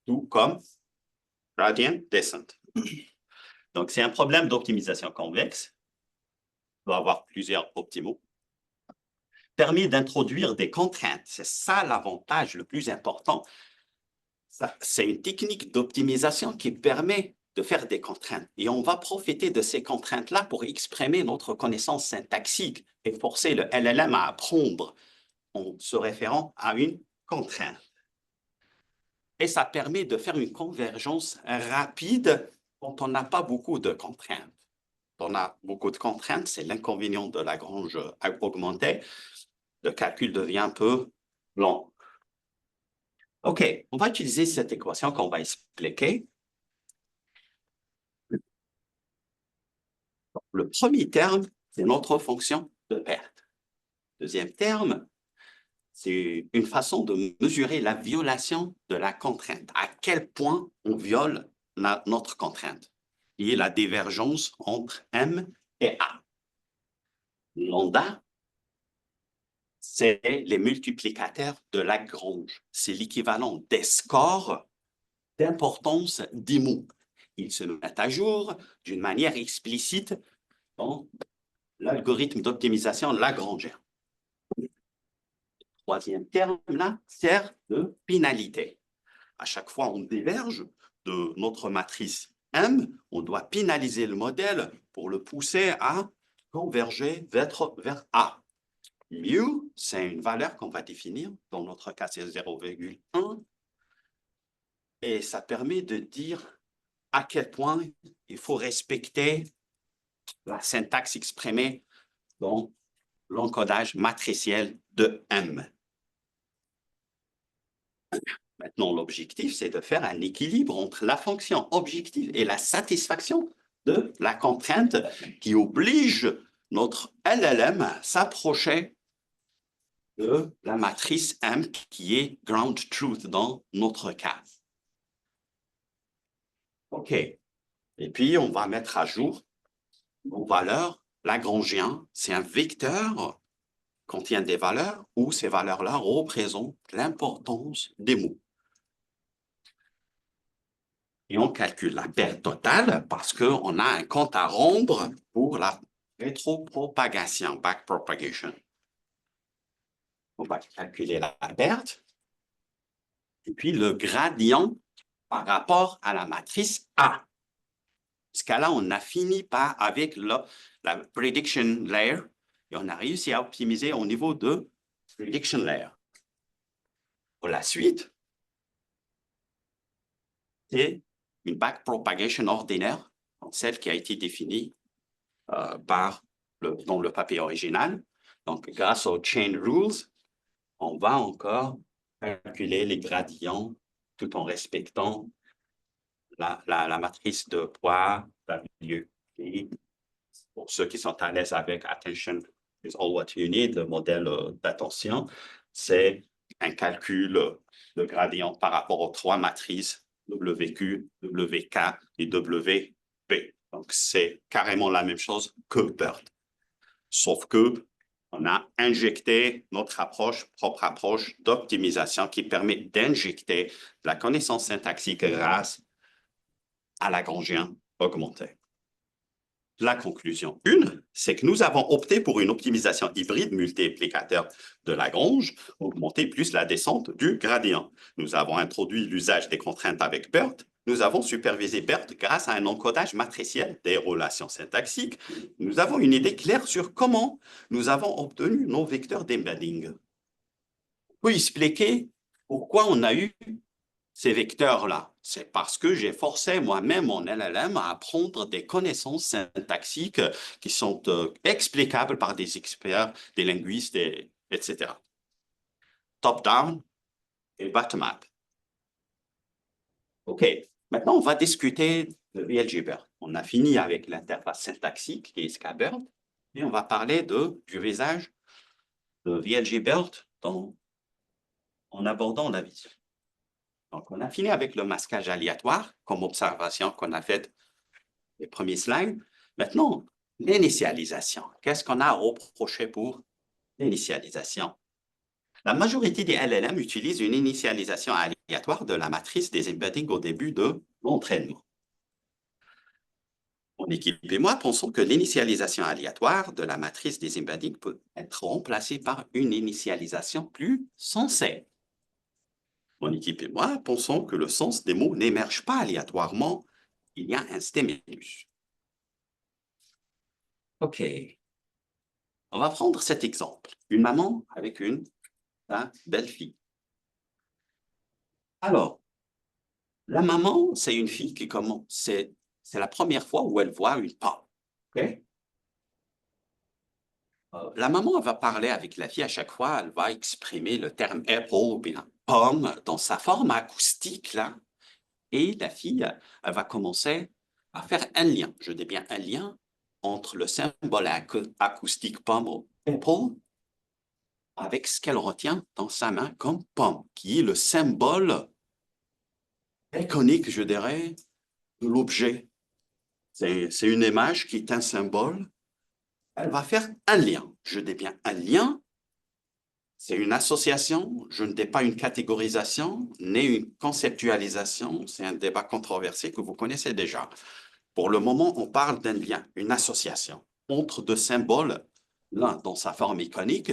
Tout comme gradient descent. Donc, c'est un problème d'optimisation convexe. Il doit avoir plusieurs optimaux. Permis d'introduire des contraintes. C'est ça l'avantage le plus important. C'est une technique d'optimisation qui permet de faire des contraintes. Et on va profiter de ces contraintes-là pour exprimer notre connaissance syntaxique et forcer le LLM à apprendre en se référant à une contrainte. Et ça permet de faire une convergence rapide quand on n'a pas beaucoup de contraintes. Quand on a beaucoup de contraintes, c'est l'inconvénient de Lagrange augmenté. Le calcul devient un peu long. OK, on va utiliser cette équation qu'on va expliquer. Le premier terme, c'est notre fonction de perte. Deuxième terme, c'est une façon de mesurer la violation de la contrainte. À quel point on viole notre contrainte, qui est la divergence entre M et A. Lambda, c'est les multiplicateurs de Lagrange. C'est l'équivalent des scores d'importance d'IMU. Ils se mettent à jour d'une manière explicite dans l'algorithme d'optimisation lagrangien. Le troisième terme, là, sert de pénalité. À chaque fois, on diverge de notre matrice M, on doit pénaliser le modèle pour le pousser à converger vers A. Mu, c'est une valeur qu'on va définir. Dans notre cas, c'est 0,1. Et ça permet de dire à quel point il faut respecter la syntaxe exprimée dans l'encodage matriciel de M. Maintenant, l'objectif, c'est de faire un équilibre entre la fonction objective et la satisfaction de la contrainte qui oblige notre LLM à s'approcher de la matrice M qui est ground truth dans notre cas. OK. Et puis, on va mettre à jour nos valeurs lagrangiennes. C'est un vecteur contient des valeurs où ces valeurs-là représentent l'importance des mots. Et on calcule la perte totale parce qu'on a un compte à rendre pour la rétropropagation, backpropagation. On va calculer la perte. Et puis le gradient par rapport à la matrice A. Ce cas-là, on a fini avec la prediction layer et on a réussi à optimiser au niveau de prediction layer. Pour la suite, c'est une backpropagation ordinaire, celle qui a été définie dans le papier original. Donc, grâce aux chain rules, on va encore calculer les gradients tout en respectant la matrice de poids, W. Et pour ceux qui sont à l'aise avec Attention is all what you need, le modèle d'attention, c'est un calcul de gradient par rapport aux trois matrices WQ, WK et WP. Donc, c'est carrément la même chose que BERT. Sauf que on a injecté notre propre approche d'optimisation qui permet d'injecter la connaissance syntaxique grâce à Lagrangien augmenté. La conclusion 1, c'est que nous avons opté pour une optimisation hybride multiplicateur de Lagrange, augmenté plus la descente du gradient. Nous avons introduit l'usage des contraintes avec BERT. Nous avons supervisé BERT grâce à un encodage matriciel des relations syntaxiques. Nous avons une idée claire sur comment nous avons obtenu nos vecteurs d'embedding. On peut expliquer pourquoi on a eu ces vecteurs-là. C'est parce que j'ai forcé moi-même mon LLM à apprendre des connaissances syntaxiques qui sont explicables par des experts, des linguistes, etc. Top-down et bottom-up. OK. Maintenant, on va discuter de VLGBERT. On a fini avec l'interface syntaxique qui est SKBERT et on va parler du visage de VLGBERT en abordant la vision. Donc, on a fini avec le masquage aléatoire comme observation qu'on a faite les premiers slides. Maintenant, l'initialisation. Qu'est-ce qu'on a à reprocher pour l'initialisation? La majorité des LLM utilisent une initialisation aléatoire de la matrice des embeddings au début de l'entraînement. Mon équipe et moi pensons que l'initialisation aléatoire de la matrice des embeddings peut être remplacée par une initialisation plus sensée. Mon équipe et moi pensons que le sens des mots n'émerge pas aléatoirement, il y a un stimulus. OK. On va prendre cet exemple. Une maman avec une belle-fille. Alors, la maman, c'est une fille qui commence, c'est la première fois où elle voit une pomme. OK? La maman va parler avec la fille à chaque fois, elle va exprimer le terme apple ou bien pomme dans sa forme acoustique, là. Et la fille, elle va commencer à faire un lien, je dis bien un lien, entre le symbole acoustique pomme, apple, avec ce qu'elle retient dans sa main comme pomme, qui est le symbole iconique, je dirais, de l'objet. C'est une image qui est un symbole. Elle va faire un lien. Je dis bien un lien. C'est une association. Je ne dis pas une catégorisation, ni une conceptualisation. C'est un débat controversé que vous connaissez déjà. Pour le moment, on parle d'un lien, une association entre deux symboles, l'un dans sa forme iconique,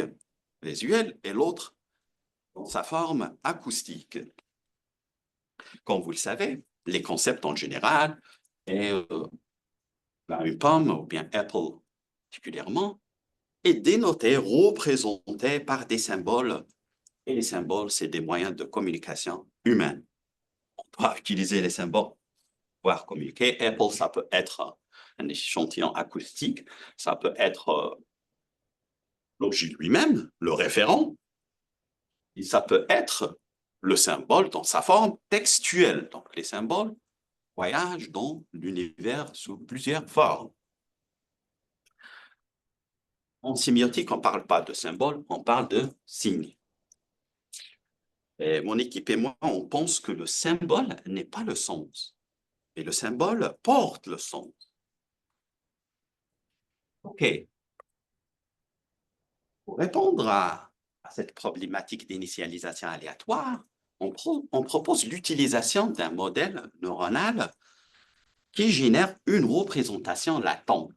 visuelle, et l'autre dans sa forme acoustique. Comme vous le savez, les concepts en général, et une pomme ou bien Apple particulièrement, est dénoté, représenté par des symboles. Et les symboles, c'est des moyens de communication humaine. On doit utiliser les symboles pour pouvoir communiquer. Apple, ça peut être un échantillon acoustique, ça peut être l'objet lui-même, le référent, et ça peut être le symbole dans sa forme textuelle. Donc, les symboles voyagent dans l'univers sous plusieurs formes. En sémiotique, on ne parle pas de symboles, on parle de signes. Et mon équipe et moi, on pense que le symbole n'est pas le sens, mais le symbole porte le sens. OK. Pour répondre à cette problématique d'initialisation aléatoire, on propose l'utilisation d'un modèle neuronal qui génère une représentation latente.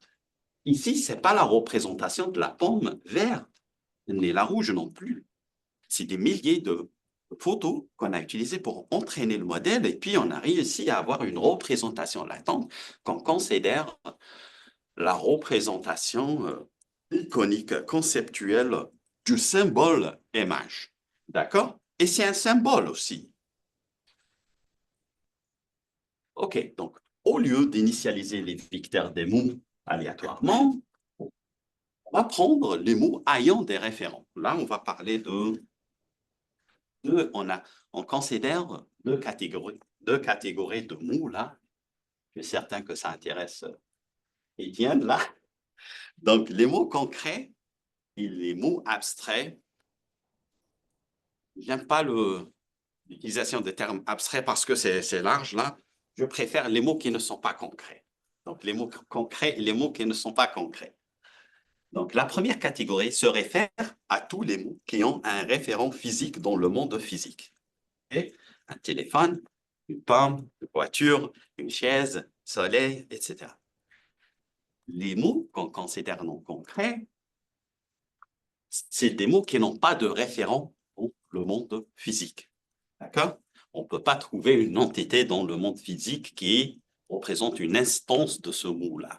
Ici, ce n'est pas la représentation de la pomme verte, ni la rouge non plus. C'est des milliers de photos qu'on a utilisées pour entraîner le modèle et puis on a réussi à avoir une représentation latente qu'on considère la représentation iconique, conceptuelle du symbole image. D'accord? Et c'est un symbole aussi. OK, donc au lieu d'initialiser les vecteurs des mots aléatoirement, on va prendre les mots ayant des référents. Là, on va parler on considère deux catégories de mots là. Je suis certain que ça intéresse Étienne là. Donc, les mots concrets et les mots abstraits. J'aime pas l'utilisation des termes abstraits parce que c'est large là. Je préfère les mots qui ne sont pas concrets. Donc, les mots concrets et les mots qui ne sont pas concrets. Donc, la première catégorie se réfère à tous les mots qui ont un référent physique dans le monde physique. Okay? Un téléphone, une pomme, une voiture, une chaise, soleil, etc. Les mots qu'on considère non concrets, c'est des mots qui n'ont pas de référent dans le monde physique. D'accord? On ne peut pas trouver une entité dans le monde physique qui représente une instance de ce mot-là.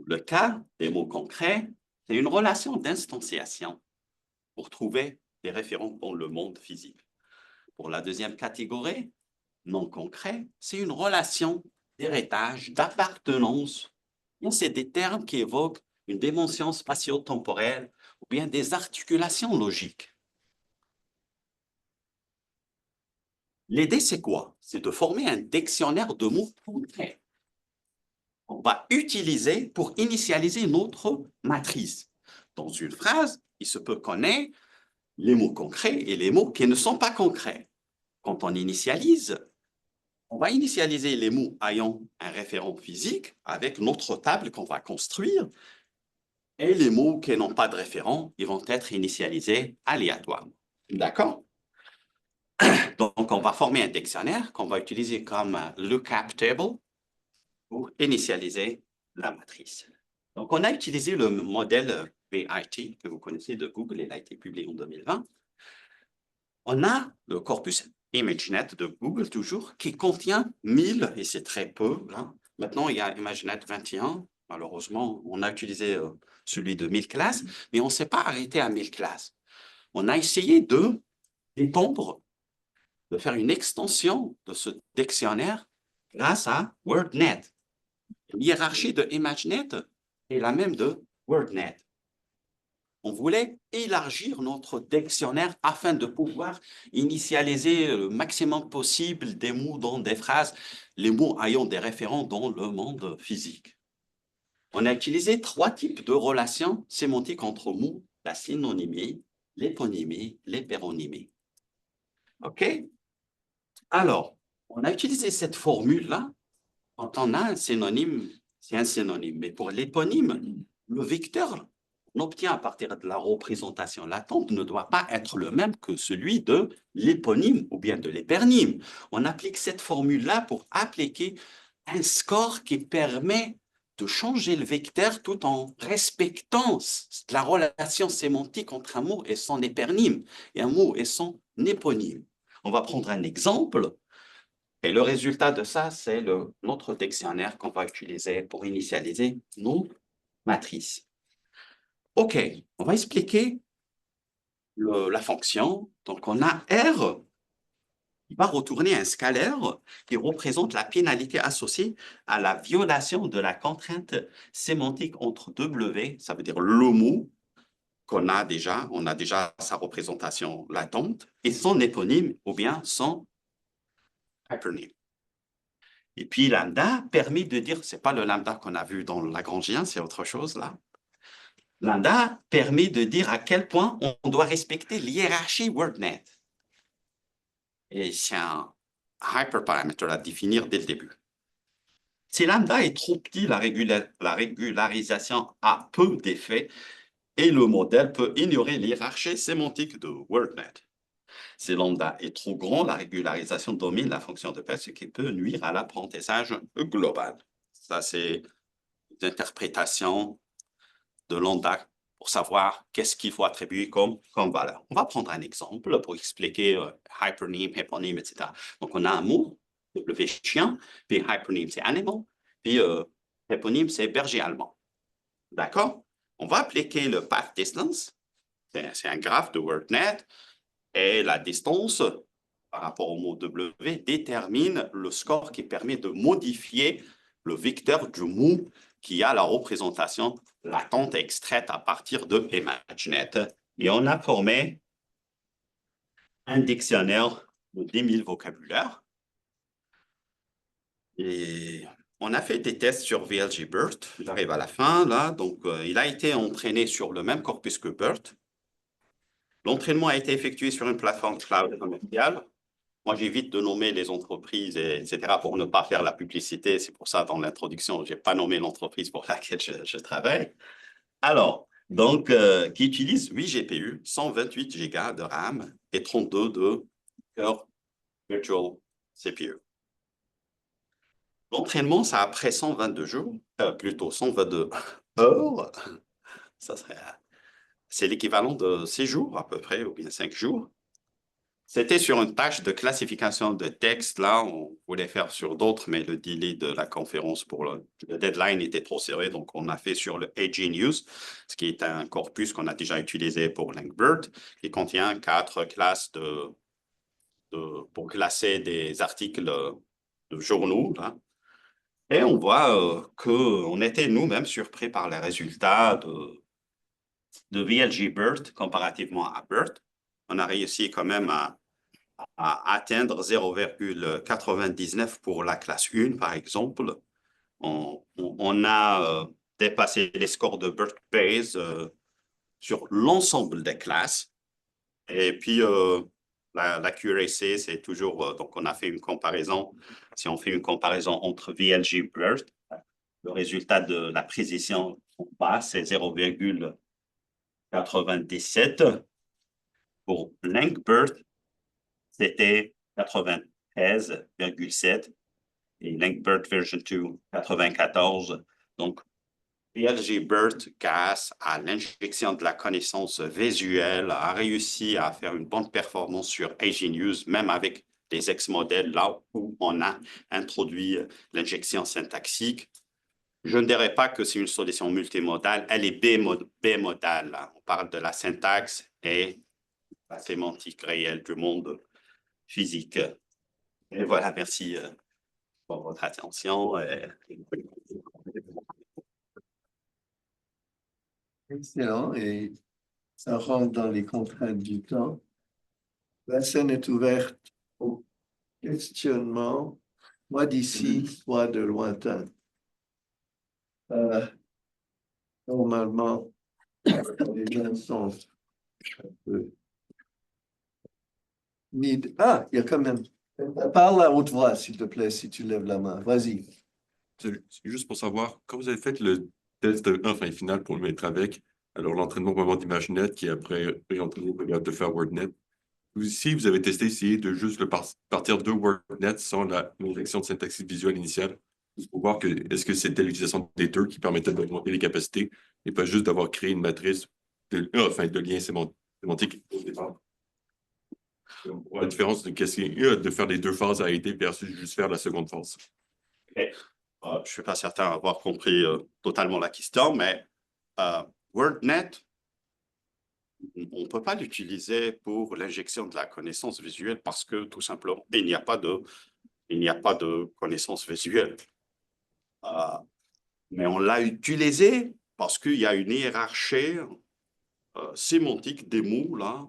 Le cas des mots concrets, c'est une relation d'instanciation pour trouver des référents dans le monde physique. Pour la deuxième catégorie, non concret, c'est une relation d'héritage, d'appartenance. C'est des termes qui évoquent une dimension spatio-temporelle ou bien des articulations logiques. L'idée, c'est quoi? C'est de former un dictionnaire de mots concrets. On va utiliser pour initialiser notre matrice. Dans une phrase, il se peut qu'on ait les mots concrets et les mots qui ne sont pas concrets. Quand on initialise, on va initialiser les mots ayant un référent physique avec notre table qu'on va construire. Et les mots qui n'ont pas de référent, ils vont être initialisés aléatoirement. D'accord? Donc, on va former un dictionnaire qu'on va utiliser comme lookup table pour initialiser la matrice. Donc, on a utilisé le modèle VIT que vous connaissez de Google, il a été publié en 2020. On a le corpus ImageNet de Google toujours qui contient 1000, et c'est très peu. Hein. Maintenant, il y a ImageNet 21. Malheureusement, on a utilisé celui de 1000 classes, mais on ne s'est pas arrêté à 1000 classes. On a essayé d'étendre, de faire une extension de ce dictionnaire grâce à WordNet. L'hiérarchie de ImageNet est la même de WordNet. On voulait élargir notre dictionnaire afin de pouvoir initialiser le maximum possible des mots dans des phrases, les mots ayant des référents dans le monde physique. On a utilisé 3 types de relations sémantiques entre mots, la synonymie, l'éponymie, l'hétéronymie. OK? Alors, on a utilisé cette formule-là. Quand on a un synonyme, c'est un synonyme. Mais pour l'éponyme, le vecteur on obtient à partir de la représentation latente ne doit pas être le même que celui de l'éponyme ou bien de l'hypernyme. On applique cette formule-là pour appliquer un score qui permet de changer le vecteur tout en respectant la relation sémantique entre un mot et son hypernyme et un mot et son éponyme. On va prendre un exemple. Et le résultat de ça, c'est notre dictionnaire qu'on va utiliser pour initialiser nos matrices. OK, on va expliquer la fonction. Donc, on a R qui va retourner un scalaire qui représente la pénalité associée à la violation de la contrainte sémantique entre W, ça veut dire le mot qu'on a déjà, on a déjà sa représentation latente, et son éponyme ou bien son hypernyme. Et puis lambda permet de dire, ce n'est pas le lambda qu'on a vu dans le Lagrangien, c'est autre chose là. Lambda permet de dire à quel point on doit respecter l'hiérarchie WordNet. Et c'est un hyperparamètre à définir dès le début. Si lambda est trop petit, la régularisation a peu d'effet et le modèle peut ignorer l'hiérarchie sémantique de WordNet. Si lambda est trop grand, la régularisation domine la fonction de paix, ce qui peut nuire à l'apprentissage global. Ça, c'est une interprétation de lambda pour savoir qu'est-ce qu'il faut attribuer comme valeur. On va prendre un exemple pour expliquer hypernyme, éponyme, etc. Donc, on a un mot, W chien, puis hypernyme, c'est animal, puis éponyme, c'est berger allemand. D'accord? On va appliquer le path distance, c'est un graphe de WordNet, et la distance par rapport au mot W détermine le score qui permet de modifier le vecteur du mot qui a la représentation latente extraite à partir de ImageNet. Et on a formé un dictionnaire de 10 000 vocabulaires. Et on a fait des tests sur VLG-BERT. J'arrive à la fin, là. Donc, il a été entraîné sur le même corpus que BERT. L'entraînement a été effectué sur une plateforme cloud commerciale. Moi, j'évite de nommer les entreprises, etc., pour ne pas faire la publicité. C'est pour ça, dans l'introduction, je n'ai pas nommé l'entreprise pour laquelle je travaille. Alors, donc, qui utilise 8 GPU, 128 Go de RAM et 32 de cœur virtual CPU. L'entraînement, ça a pris 122 jours, plutôt 122 heures. Ça serait, c'est l'équivalent de 6 jours à peu près, ou bien 5 jours. C'était sur une tâche de classification de texte. Là, on voulait faire sur d'autres, mais le délai de la conférence pour le deadline était trop serré. Donc, on a fait sur le AG News, ce qui est un corpus qu'on a déjà utilisé pour LangBERT, qui contient 4 classes pour classer des articles de journaux. Là. Et on voit qu'on était nous-mêmes surpris par les résultats de VLG-BERT comparativement à BERT. On a réussi quand même à atteindre 0,99 pour la classe 1, par exemple. On a dépassé les scores de BERT Bayes sur l'ensemble des classes. Et puis, l'accuracy, c'est toujours, donc on a fait une comparaison. Si on fait une comparaison entre VLG BERT, le résultat de la précision en bas, c'est 0,97. Pour LinkBERT, c'était 93,7 et LinkBERT version 2, 94. Donc, VLG BERT, grâce à l'injection de la connaissance visuelle, a réussi à faire une bonne performance sur AgNews, même avec les ex-modèles, là où on a introduit l'injection syntaxique. Je ne dirais pas que c'est une solution multimodale, elle est bimodale. On parle de la syntaxe et la sémantique réelle du monde physique. Et voilà, merci pour votre attention. Excellent. Et ça rentre dans les contraintes du temps. La scène est ouverte au questionnement, soit d'ici, soit de lointain. Normalement, les gens sont Ah, il y a quand même. Parle à haute voix, s'il te plaît, si tu lèves la main. Vas-y. C'est juste pour savoir, quand vous avez fait le test enfin final pour le mettre avec, alors l'entraînement vraiment d'ImageNet qui après réentraîné de faire WordNet, ici, vous avez testé essayer de juste partir de WordNet sans l'injection de syntaxe visuelle initiale, juste pour voir que est-ce que c'était l'utilisation des deux qui permettait d'augmenter les capacités et pas juste d'avoir créé une matrice de liens sémantiques au départ. La différence de qu'est-ce de faire les deux phases a été versus juste faire la seconde phase. Je ne suis pas certain d'avoir compris totalement la question, mais WordNet, on ne peut pas l'utiliser pour l'injection de la connaissance visuelle parce que tout simplement, il n'y a pas de connaissance visuelle. Mais on l'a utilisé parce qu'il y a une hiérarchie sémantique des mots, là,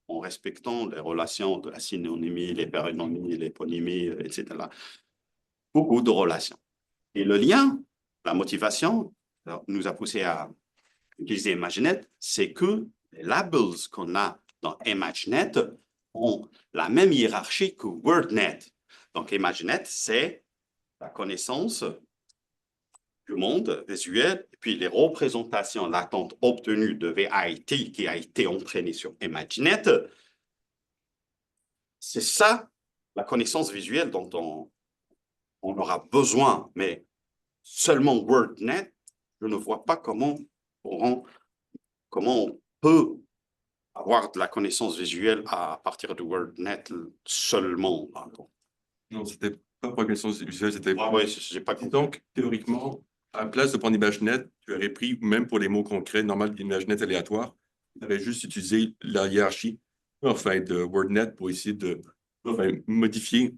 en respectant les relations de la synonymie, les péronymies, l'éponymie, etc. Beaucoup de relations. Et le lien, la motivation, nous a poussé à utiliser ImageNet, c'est que les labels qu'on a dans ImageNet ont la même hiérarchie que WordNet. Donc, ImageNet, c'est la connaissance du monde visuel, et puis les représentations latentes obtenues de VIT qui a été entraîné sur ImageNet. C'est ça, la connaissance visuelle dont on aura besoin, mais seulement WordNet, je ne vois pas comment on peut avoir de la connaissance visuelle à partir de WordNet seulement. Non, c'était pas pour la connaissance visuelle, c'était... Oui, j'ai pas compris. Donc, théoriquement, à la place de prendre ImageNet, tu aurais pris, même pour les mots concrets, normal, ImageNet aléatoire, tu aurais juste utilisé la hiérarchie de WordNet pour essayer de modifier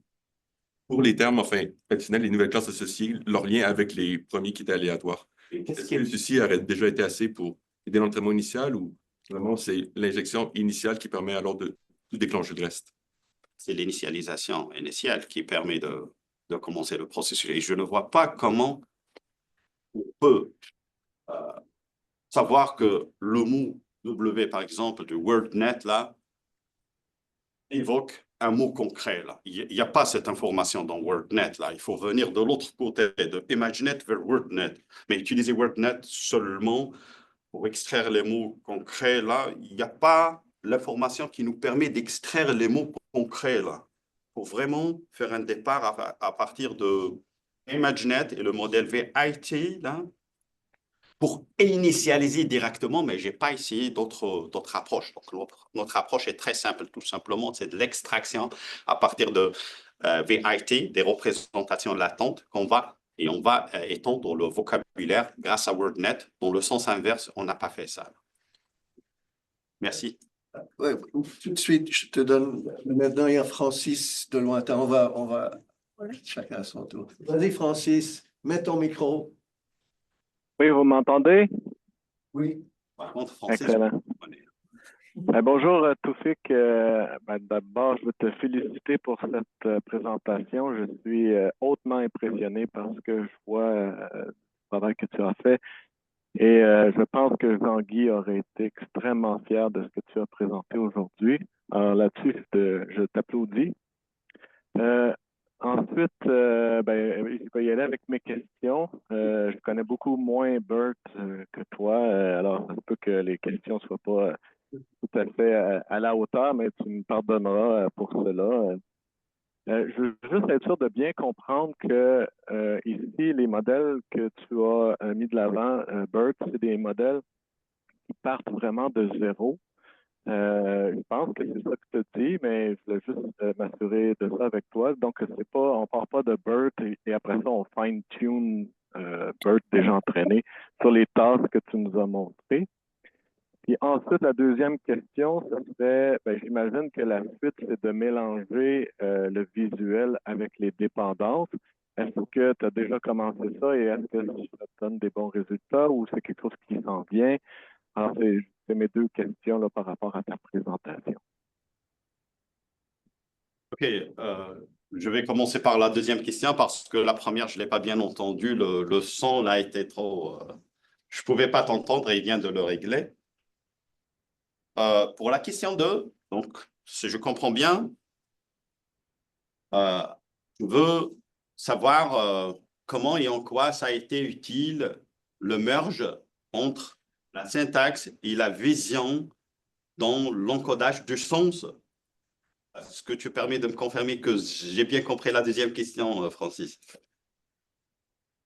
pour les termes traditionnels, les nouvelles classes associées, leur lien avec les premiers qui étaient aléatoires. Est-ce que ceci aurait déjà été assez pour aider l'entraînement initial ou vraiment c'est l'injection initiale qui permet alors de tout déclencher le reste? C'est l'initialisation initiale qui permet de commencer le processus. Et je ne vois pas comment on peut savoir que le mot W, par exemple, de WordNet, là, évoque un mot concret. Là. Il n'y a pas cette information dans WordNet. Là. Il faut venir de l'autre côté, de ImageNet vers WordNet. Mais utiliser WordNet seulement pour extraire les mots concrets, là, il n'y a pas l'information qui nous permet d'extraire les mots concrets. Là. Il faut vraiment faire un départ à partir de ImageNet et le modèle VIT, là, pour initialiser directement, mais je n'ai pas essayé d'autres approches. Donc, notre approche est très simple, tout simplement, c'est de l'extraction à partir de VIT, des représentations latentes on va étendre le vocabulaire grâce à WordNet. Dans le sens inverse, on n'a pas fait ça. Merci. Ouais, tout de suite, je te donne. Maintenant, il y a Francis de lointain. On va chacun à son tour. Vas-y, Francis, mets ton micro. Oui, vous m'entendez? Oui. Par contre, Francis, excellent. Bonjour, Toufik. D'abord, je veux te féliciter pour cette présentation. Je suis hautement impressionné par ce que je vois du travail que tu as fait. Et je pense que Tanguy aurait été extrêmement fier de ce que tu as présenté aujourd'hui. Alors là-dessus, je t'applaudis. Ensuite, je vais y aller avec mes questions. Je connais beaucoup moins Bert que toi, alors ça se peut que les questions ne soient pas tout à fait à la hauteur, mais tu me pardonneras pour cela. Je veux juste être sûr de bien comprendre que ici, les modèles que tu as mis de l'avant, Bert, c'est des modèles qui partent vraiment de zéro. Je pense que c'est ça que tu dis, mais je voulais juste m'assurer de ça avec toi. Donc, c'est pas, on part pas de Bert et après ça, on fine-tune Bert déjà entraîné sur les tâches que tu nous as montrées. Puis ensuite, la deuxième question, ce serait, j'imagine que la suite, c'est de mélanger le visuel avec les dépendances. Est-ce que tu as déjà commencé ça et est-ce que ça te donne des bons résultats ou c'est quelque chose qui s'en vient? Alors, c'est mes deux questions là, par rapport à ta présentation. OK. Je vais commencer par la deuxième question parce que la première, je ne l'ai pas bien entendu. Le son là était trop... je ne pouvais pas t'entendre et il vient de le régler. Pour la question 2, donc, si je comprends bien, je veux savoir comment et en quoi ça a été utile le merge entre la syntaxe et la vision dans l'encodage du sens. Est-ce que tu permets de me confirmer que j'ai bien compris la deuxième question, Francis?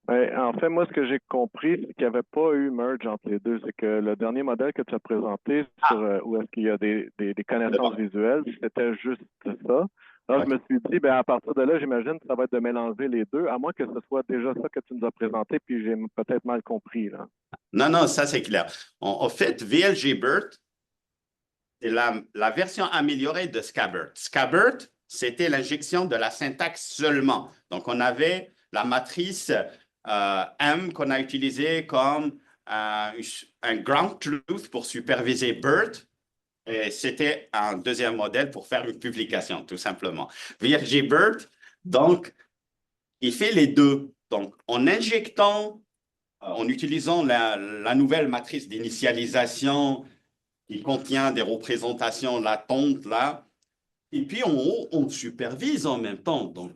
En fait, moi, ce que j'ai compris, c'est qu'il n'y avait pas eu merge entre les deux. C'est que le dernier modèle que tu as présenté sur où est-ce qu'il y a des connaissances visuelles, c'était juste ça. Alors, je me suis dit, à partir de là, j'imagine que ça va être de mélanger les deux, à moins que ce soit déjà ça que tu nous as présenté, puis j'ai peut-être mal compris, là. Non, non, ça c'est clair. En fait, VLGBERT, c'est la version améliorée de Scabbert. Scabbert, c'était l'injection de la syntaxe seulement. Donc, on avait la matrice M qu'on a utilisée comme un ground truth pour superviser BERT. Et c'était un deuxième modèle pour faire une publication, tout simplement. VLGBERT, donc, il fait les deux. Donc, en injectant, en utilisant la nouvelle matrice d'initialisation qui contient des représentations latentes là, et puis en haut, on supervise en même temps. Donc,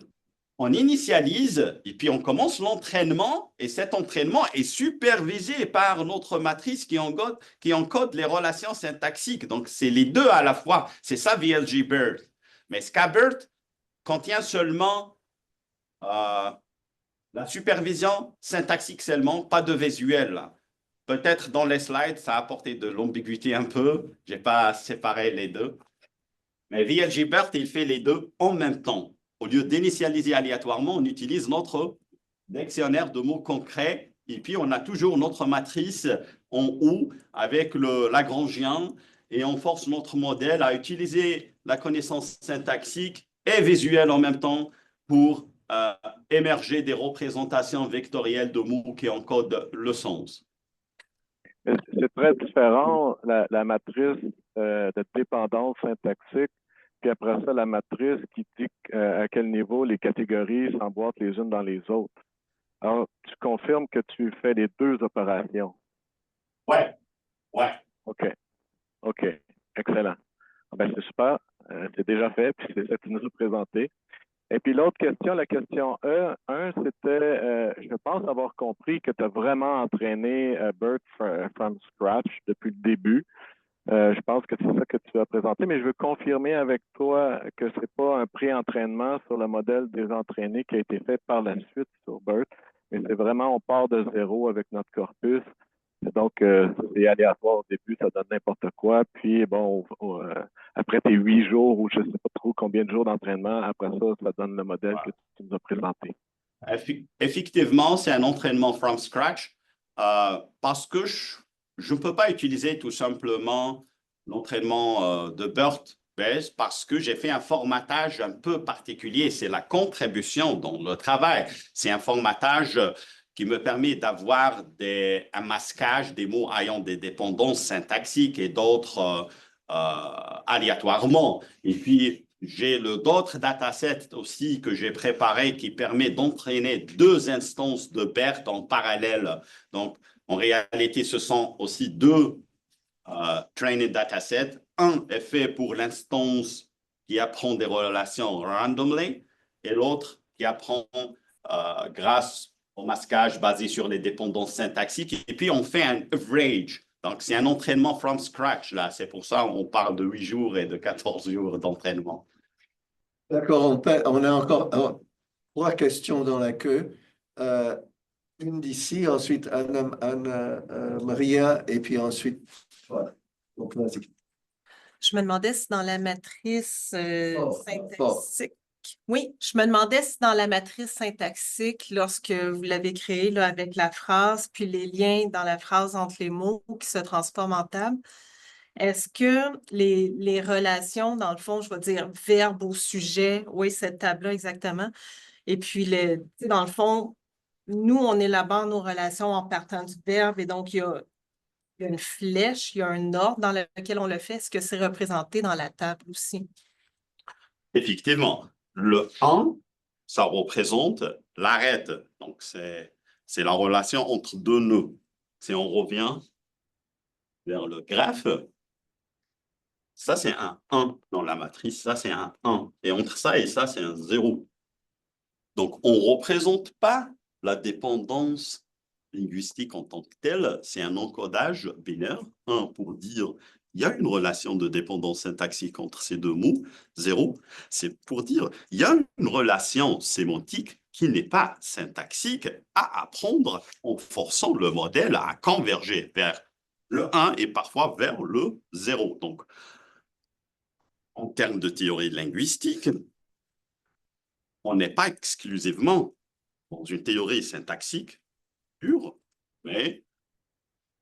on initialise et puis on commence l'entraînement et cet entraînement est supervisé par notre matrice qui encode les relations syntaxiques. Donc, c'est les deux à la fois. C'est ça VLGBERT. Mais Scabbert contient seulement la supervision syntaxique seulement, pas de visuel. Peut-être dans les slides, ça a apporté de l'ambiguïté un peu. Je n'ai pas séparé les deux. Mais VLGBERT, il fait les deux en même temps. Au lieu d'initialiser aléatoirement, on utilise notre dictionnaire de mots concrets et puis on a toujours notre matrice en haut avec le lagrangien et on force notre modèle à utiliser la connaissance syntaxique et visuelle en même temps pour émerger des représentations vectorielles de mots qui encodent le sens. C'est très différent, la matrice de dépendance syntaxique, puis après ça, la matrice qui dit à quel niveau les catégories s'emboîtent les unes dans les autres. Alors, tu confirmes que tu fais les deux opérations? Ouais. OK. Excellent. C'est super. C'est déjà fait, puis c'est ça que tu nous as présenté. Et puis l'autre question, la question 1, c'était, je pense avoir compris que tu as vraiment entraîné BERT from scratch depuis le début. Je pense que c'est ça que tu as présenté, mais je veux confirmer avec toi que ce n'est pas un pré-entraînement sur le modèle des entraînés qui a été fait par la suite sur BERT, mais c'est vraiment, on part de zéro avec notre corpus. Donc, c'est aléatoire au début, ça donne n'importe quoi. Puis, bon, après tes 8 jours ou je ne sais pas trop combien de jours d'entraînement, après ça, ça donne le modèle que tu nous as présenté. Effectivement, c'est un entraînement from scratch parce que je ne peux pas utiliser tout simplement l'entraînement de BERT parce que j'ai fait un formatage un peu particulier. C'est la contribution dans le travail. C'est un formatage qui me permet d'avoir un masquage des mots ayant des dépendances syntaxiques et d'autres aléatoirement. Et puis, j'ai d'autres datasets aussi que j'ai préparés qui permettent d'entraîner 2 instances de BERT en parallèle. Donc, en réalité, ce sont aussi 2 training datasets. Un est fait pour l'instance qui apprend des relations randomly et l'autre qui apprend grâce au masquage basé sur les dépendances syntaxiques. Et puis, on fait un average. Donc, c'est un entraînement from scratch, là. C'est pour ça qu'on parle de 8 jours et de 14 jours d'entraînement. D'accord, on a encore 3 questions dans la queue. Une d'ici, ensuite Maria, et puis ensuite, voilà. Donc, vas-y. Je me demandais si dans la matrice Fort. syntaxique, oui, je me demandais si dans la matrice syntaxique, lorsque vous l'avez créée là, avec la phrase, puis les liens dans la phrase entre les mots qui se transforment en table, est-ce que les relations, dans le fond, je vais dire verbe au sujet, oui, cette table-là exactement, et puis tu sais, dans le fond, nous, on élabore nos relations en partant du verbe, et donc il y a une flèche, il y a un ordre dans lequel on le fait. Est-ce que c'est représenté dans la table aussi? Effectivement, le 1, ça représente l'arête. Donc, c'est la relation entre 2 nœuds. Si on revient vers le graphe, ça, c'est un 1 dans la matrice. Ça, c'est un 1. Et entre ça et ça, c'est un 0. Donc, on ne représente pas la dépendance linguistique en tant que telle. C'est un encodage binaire. 1 pour dire il y a une relation de dépendance syntaxique entre ces 2 mots. 0, c'est pour dire il y a une relation sémantique qui n'est pas syntaxique à apprendre en forçant le modèle à converger vers le 1 et parfois vers le 0. Donc, en termes de théorie linguistique, on n'est pas exclusivement dans une théorie syntaxique pure, mais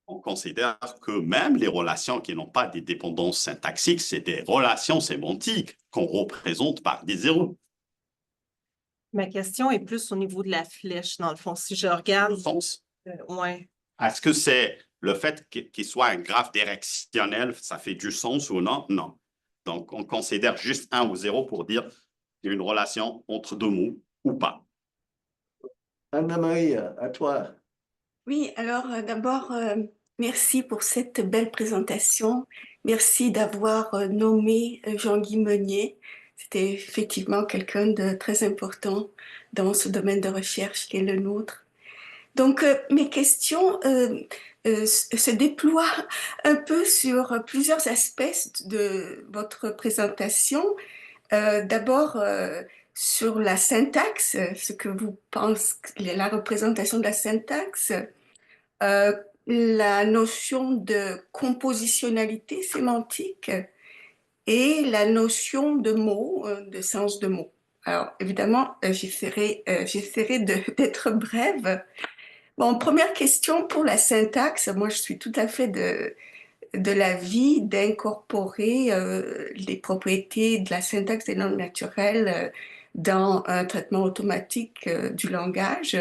on considère que même les relations qui n'ont pas des dépendances syntaxiques, c'est des relations sémantiques qu'on représente par des zéros. Ma question est plus au niveau de la flèche, dans le fond. Si je regarde, ouais. Est-ce que c'est le fait qu'il soit un graphe directionnel, ça fait du sens ou non? Non. Donc, on considère juste 1 ou 0 pour dire qu'il y a une relation entre 2 mots ou pas. Anna-Marie, à toi. Oui, alors d'abord, merci pour cette belle présentation. Merci d'avoir nommé Jean-Guy Meunier. C'était effectivement quelqu'un de très important dans ce domaine de recherche qui est le nôtre. Donc, mes questions se déploient un peu sur plusieurs aspects de votre présentation. D'abord, sur la syntaxe, ce que vous pensez, la représentation de la syntaxe, la notion de compositionnalité sémantique et la notion de mots, de sens de mots. Alors, évidemment, j'essaierai d'être brève. Bon, première question pour la syntaxe. Moi, je suis tout à fait de l'avis d'incorporer les propriétés de la syntaxe des langues naturelles dans un traitement automatique du langage.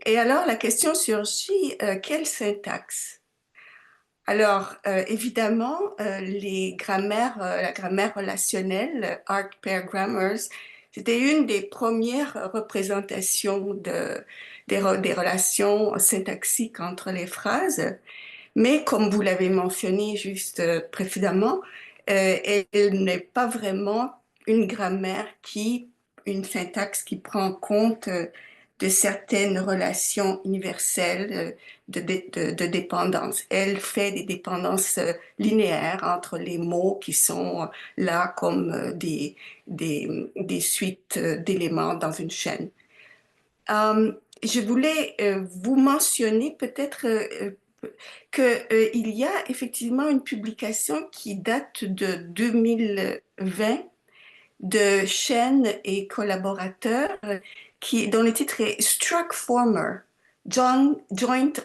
Et alors, la question surgit, quelle syntaxe? Alors, évidemment, la grammaire relationnelle, Arc Pair Grammars, c'était une des premières représentations des relations syntaxiques entre les phrases. Mais comme vous l'avez mentionné juste précédemment, elle n'est pas vraiment une une syntaxe qui prend en compte de certaines relations universelles de dépendance. Elle fait des dépendances linéaires entre les mots qui sont là comme des suites d'éléments dans une chaîne. Je voulais vous mentionner peut-être qu'il y a effectivement une publication qui date de 2020 de Chen et collaborateurs dont le titre est Struct Former, Joint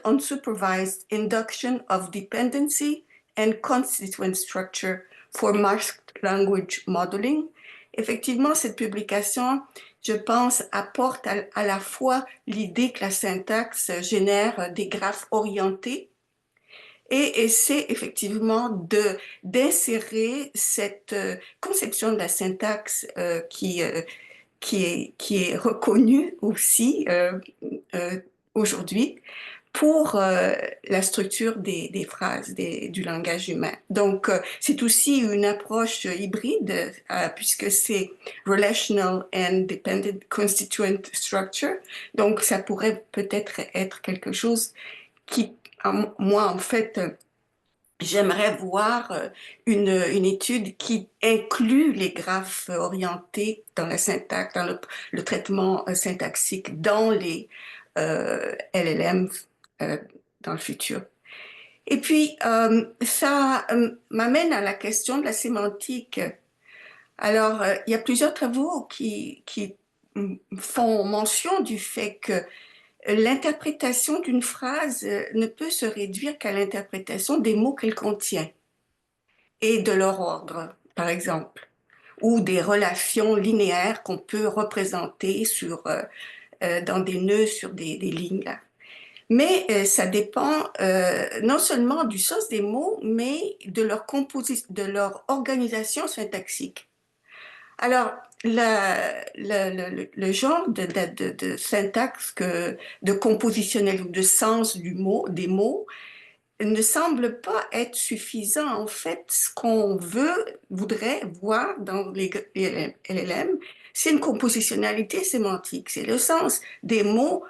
Unsupervised Induction of Dependency and Constituent Structure for Masked Language Modeling. Effectivement, cette publication, je pense, apporte à la fois l'idée que la syntaxe génère des graphes orientés et c'est effectivement d'insérer cette conception de la syntaxe qui est reconnue aussi aujourd'hui pour la structure des phrases du langage humain. Donc, c'est aussi une approche hybride, puisque c'est Relational and Dependent Constituent Structure. Donc, ça pourrait peut-être être quelque chose qui, moi, en fait, j'aimerais voir une étude qui inclut les graphes orientés dans la syntaxe, dans le traitement syntaxique dans les LLM dans le futur. Et puis, ça m'amène à la question de la sémantique. Alors, il y a plusieurs travaux qui font mention du fait que l'interprétation d'une phrase ne peut se réduire qu'à l'interprétation des mots qu'elle contient et de leur ordre, par exemple, ou des relations linéaires qu'on peut représenter dans des nœuds sur des lignes. Là. Mais ça dépend non seulement du sens des mots, mais de leur organisation syntaxique. Alors, le genre de syntaxe, de compositionnel ou de sens des mots, ne semble pas être suffisant. En fait, ce qu'on voudrait voir dans les LLM, c'est une compositionnalité sémantique. C'est le sens des mots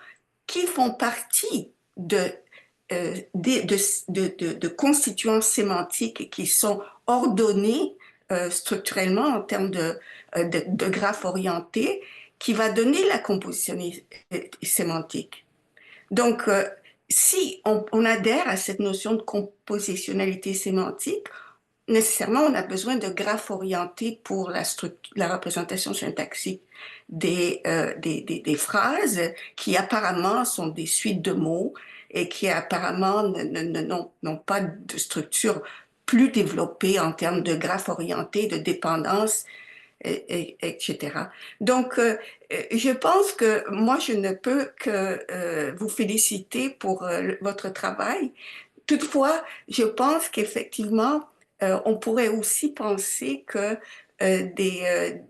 qui font partie de constituants sémantiques et qui sont ordonnés structurellement en termes de graphes orientés, qui va donner la composition sémantique. Donc, si on adhère à cette notion de compositionnalité sémantique, nécessairement, on a besoin de graphes orientés pour la représentation syntaxique des phrases qui apparemment sont des suites de mots et qui apparemment n'ont pas de structure plus développée en termes de graphes orientés, de dépendance, etc. Donc, je pense que moi, je ne peux que vous féliciter pour votre travail. Toutefois, je pense qu'effectivement, on pourrait aussi penser que les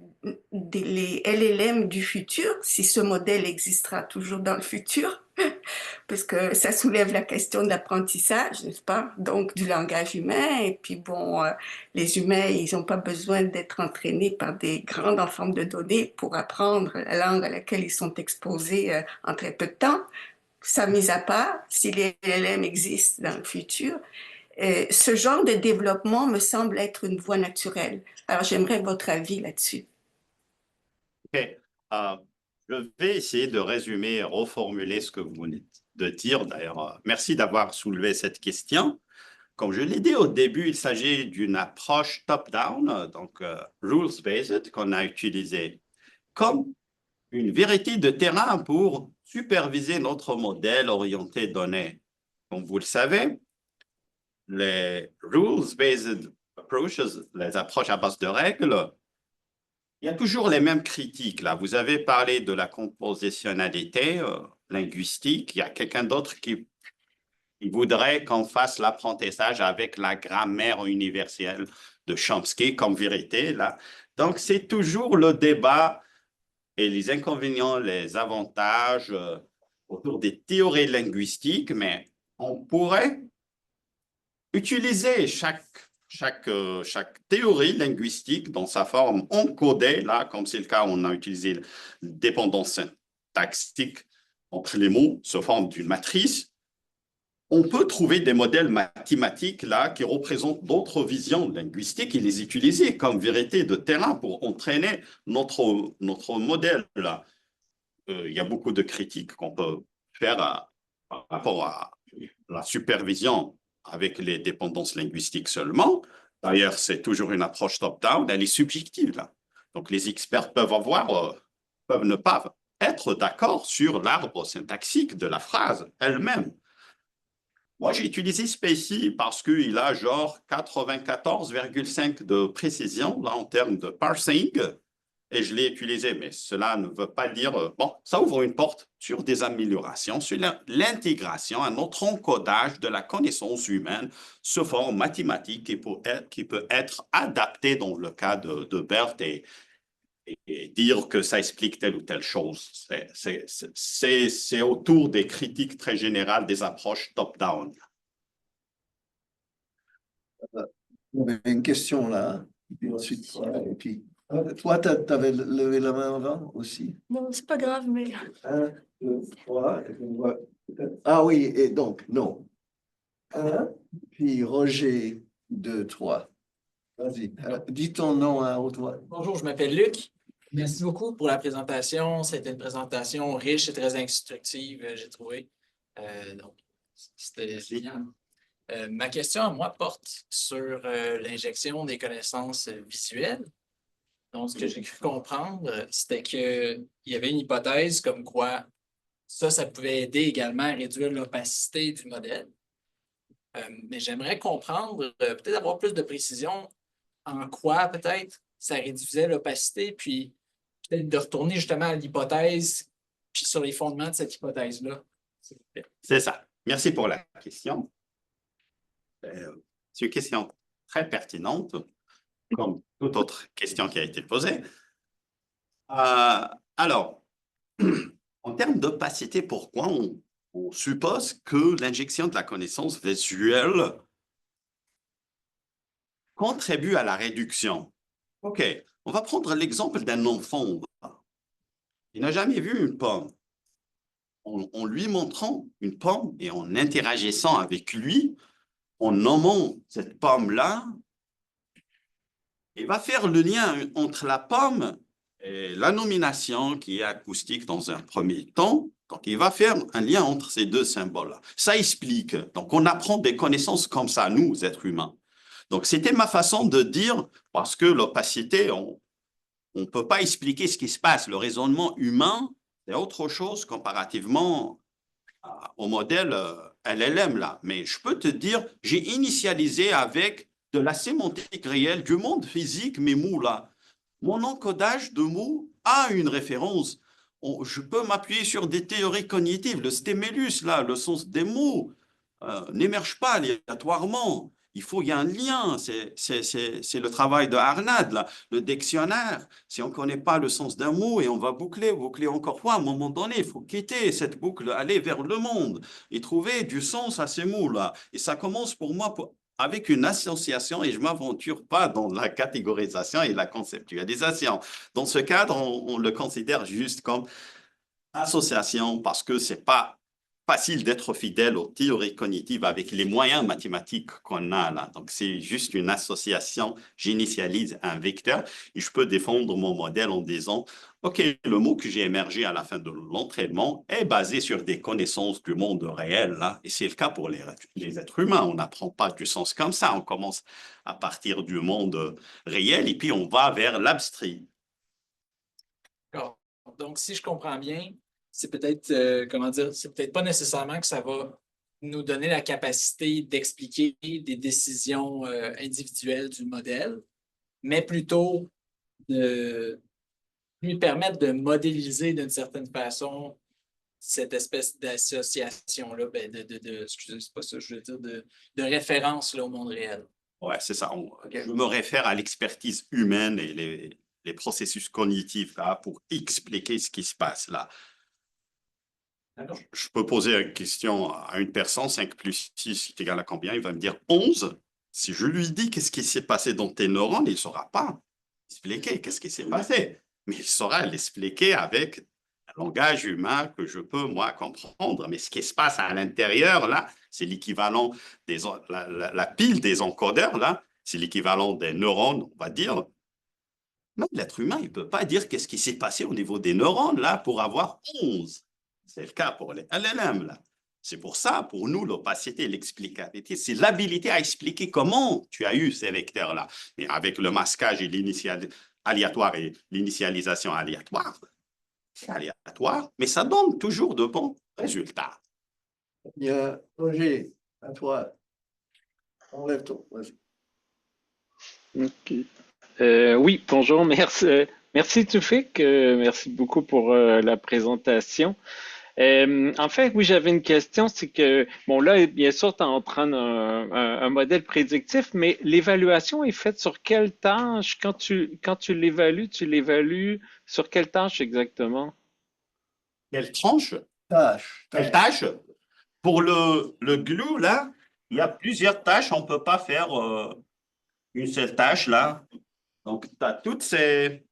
LLM du futur, si ce modèle existera toujours dans le futur, parce que ça soulève la question de l'apprentissage, n'est-ce pas? Donc, du langage humain. Et puis, bon, les humains, ils n'ont pas besoin d'être entraînés par des grands ensembles de données pour apprendre la langue à laquelle ils sont exposés en très peu de temps. Ça mis à part, si les LLM existent dans le futur, ce genre de développement me semble être une voie naturelle. Alors, j'aimerais votre avis là-dessus. OK. Je vais essayer de résumer, reformuler ce que vous venez de dire. D'ailleurs, merci d'avoir soulevé cette question. Comme je l'ai dit au début, il s'agit d'une approche top-down, donc rules-based, qu'on a utilisée comme une vérité de terrain pour superviser notre modèle orienté données. Comme vous le savez, les rules-based approaches, les approches à base de règles, il y a toujours les mêmes critiques. Là, vous avez parlé de la compositionnalité linguistique. Il y a quelqu'un d'autre qui voudrait qu'on fasse l'apprentissage avec la grammaire universelle de Chomsky comme vérité. Là. Donc, c'est toujours le débat et les inconvénients, les avantages autour des théories linguistiques, mais on pourrait utiliser chaque théorie linguistique dans sa forme encodée, là, comme c'est le cas, on a utilisé la dépendance syntaxique entre les mots sous forme d'une matrice. On peut trouver des modèles mathématiques là qui représentent d'autres visions linguistiques et les utiliser comme vérité de terrain pour entraîner notre modèle là. Il y a beaucoup de critiques qu'on peut faire par rapport à la supervision avec les dépendances linguistiques seulement. D'ailleurs, c'est toujours une approche top-down, elle est subjective là. Donc, les experts peuvent ne pas être d'accord sur l'arbre syntaxique de la phrase elle-même. Moi, j'ai utilisé spaCy parce qu'il a genre 94,5 de précision là, en termes de parsing. et je l'ai utilisé, mais cela ne veut pas dire, bon, ça ouvre une porte sur des améliorations, sur l'intégration, un autre encodage de la connaissance humaine sous forme mathématique qui peut être adapté dans le cas de BERT et dire que ça explique telle ou telle chose. C'est autour des critiques très générales des approches top-down. Il y avait une question là, et puis ensuite, et puis, toi, tu avais levé la main avant aussi. Non, c'est pas grave, mais 1, 2, 3. Ah oui, et donc, non. 1, puis Roger, 2, 3. Vas-y, dis ton nom à haute voix. Bonjour, je m'appelle Luc. Merci beaucoup pour la présentation. C'était une présentation riche et très instructive, j'ai trouvé. Donc, c'était génial. Ma question à moi porte sur l'injection des connaissances visuelles. Donc, ce que j'ai cru comprendre, c'était qu'il y avait une hypothèse comme quoi ça pouvait aider également à réduire l'opacité du modèle. Mais j'aimerais comprendre, peut-être avoir plus de précision en quoi peut-être ça réduisait l'opacité, puis peut-être de retourner justement à l'hypothèse, puis sur les fondements de cette hypothèse-là. C'est ça. Merci pour la question. C'est une question très pertinente, comme toute autre question qui a été posée. Alors, en termes d'opacité, pourquoi on suppose que l'injection de la connaissance visuelle contribue à la réduction? OK, on va prendre l'exemple d'un enfant. Il n'a jamais vu une pomme. En lui montrant une pomme et en interagissant avec lui, en nommant cette pomme-là, il va faire le lien entre la pomme et la nomination qui est acoustique dans un premier temps. Donc, il va faire un lien entre ces deux symboles-là. Ça explique. Donc, on apprend des connaissances comme ça, nous, êtres humains. Donc, c'était ma façon de dire, parce que l'opacité, on ne peut pas expliquer ce qui se passe. Le raisonnement humain, c'est autre chose comparativement au modèle LLM là. Mais je peux te dire, j'ai initialisé avec de la sémantique réelle du monde physique mes mots là. Mon encodage de mots a une référence. Je peux m'appuyer sur des théories cognitives. Le stimulus là, le sens des mots n'émerge pas aléatoirement. Il y a un lien, c'est le travail de Arnaud, là. Le dictionnaire. Si on ne connaît pas le sens d'un mot et on va boucler encore fois, à un moment donné, il faut quitter cette boucle, aller vers le monde et trouver du sens à ces mots-là. Et ça commence pour moi avec une association et je ne m'aventure pas dans la catégorisation et la conceptualisation. Dans ce cadre, on le considère juste comme association parce que ce n'est pas facile d'être fidèle aux théories cognitives avec les moyens mathématiques qu'on a là. Donc, c'est juste une association. J'initialise un vecteur et je peux défendre mon modèle en disant, OK, le mot que j'ai émergé à la fin de l'entraînement est basé sur des connaissances du monde réel là. Et c'est le cas pour les êtres humains. On n'apprend pas du sens comme ça. On commence à partir du monde réel et puis on va vers l'abstrait. Donc, si je comprends bien, c'est peut-être, c'est peut-être pas nécessairement que ça va nous donner la capacité d'expliquer des décisions individuelles du modèle, mais plutôt de lui permettre de modéliser d'une certaine façon cette espèce d'association-là, excusez, c'est pas ça, je veux dire, de référence là, au monde réel. Oui, c'est ça. Je me réfère à l'expertise humaine et les processus cognitifs là, pour expliquer ce qui se passe là. Je peux poser une question à une personne, 5 plus 6 est égal à combien? Il va me dire 11. Si je lui dis qu'est-ce qui s'est passé dans tes neurones, il ne saura pas expliquer qu'est-ce qui s'est passé. Mais il saura l'expliquer avec un langage humain que je peux, moi, comprendre. Mais ce qui se passe à l'intérieur, là, c'est l'équivalent des la pile des encodeurs, là, c'est l'équivalent des neurones, on va dire. Même l'être humain, il ne peut pas dire qu'est-ce qui s'est passé au niveau des neurones, là, pour avoir 11. C'est le cas pour les LLM, là. C'est pour ça, pour nous, l'opacité, l'explicabilité, c'est l'habilité à expliquer comment tu as eu ces vecteurs-là. Mais avec le masquage et aléatoire et l'initialisation aléatoire, c'est aléatoire, mais ça donne toujours de bons résultats. Il y a Roger, à toi. Enlève ton. Ok. Oui, bonjour, merci. Merci Toufik, merci beaucoup pour la présentation. En fait, oui, j'avais une question, c'est que, bon, là, bien sûr, tu es en train un modèle prédictif, mais l'évaluation est faite sur quelle tâche? Quand tu l'évalues sur quelle tâche exactement? Quelle tranche? Tâche, Quelle tâche. tâche? Pour le glue, là, il y a plusieurs tâches. On ne peut pas faire une seule tâche, là. Donc, tu as toutes ces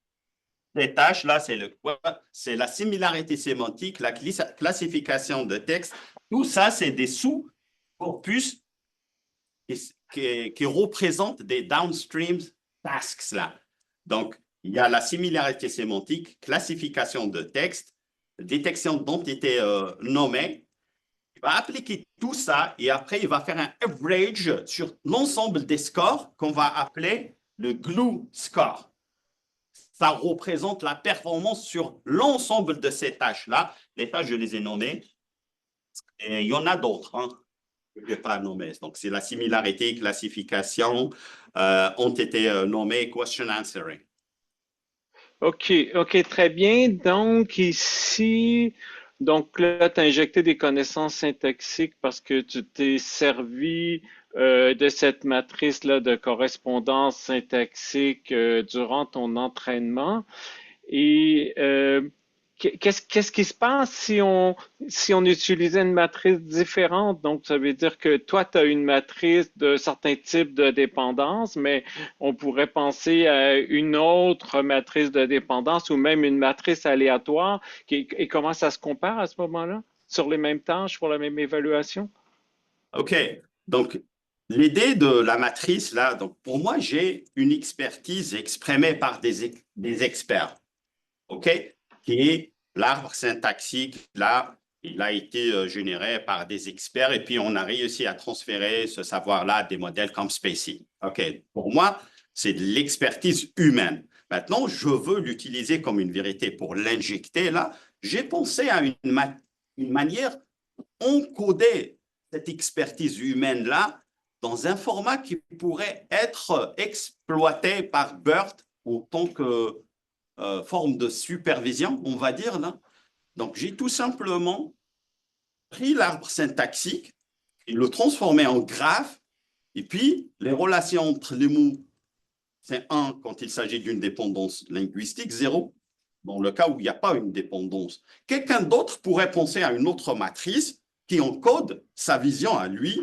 tâches-là, c'est le quoi? C'est la similarité sémantique, la classification de texte. Tout ça, c'est des sous-corpus qui représentent des downstream tasks, là. Donc, il y a la similarité sémantique, classification de texte, détection d'entités nommées. Il va appliquer tout ça et après, il va faire un average sur l'ensemble des scores qu'on va appeler le glue score. Ça représente la performance sur l'ensemble de ces tâches-là. Les tâches, je les ai nommées. Et il y en a d'autres, hein, que je n'ai pas nommées. Donc, c'est la similarité, classification, ont été nommées question answering. OK, OK, très bien. Donc ici, donc là, tu as injecté des connaissances syntaxiques parce que tu t'es servi de cette matrice-là de correspondance syntaxique durant ton entraînement. Et qu'est-ce qui se passe si on utilisait une matrice différente? Donc, ça veut dire que toi, tu as une matrice de certains types de dépendance, mais on pourrait penser à une autre matrice de dépendance ou même une matrice aléatoire. Et comment ça se compare à ce moment-là? Sur les mêmes tâches pour la même évaluation? OK. Donc, l'idée de la matrice, là, donc pour moi, j'ai une expertise exprimée par des experts. OK? Qui est l'arbre syntaxique, là, il a été généré par des experts et puis on a réussi à transférer ce savoir-là à des modèles comme Spacy. OK? Pour moi, c'est de l'expertise humaine. Maintenant, je veux l'utiliser comme une vérité pour l'injecter, là. J'ai pensé à une manière d'encoder cette expertise humaine-là dans un format qui pourrait être exploité par BERT en tant que forme de supervision, on va dire là. Donc, j'ai tout simplement pris l'arbre syntaxique et le transformé en graphe. Et puis, les relations entre les mots, c'est 1 quand il s'agit d'une dépendance linguistique, 0 dans le cas où il n'y a pas une dépendance. Quelqu'un d'autre pourrait penser à une autre matrice qui encode sa vision à lui.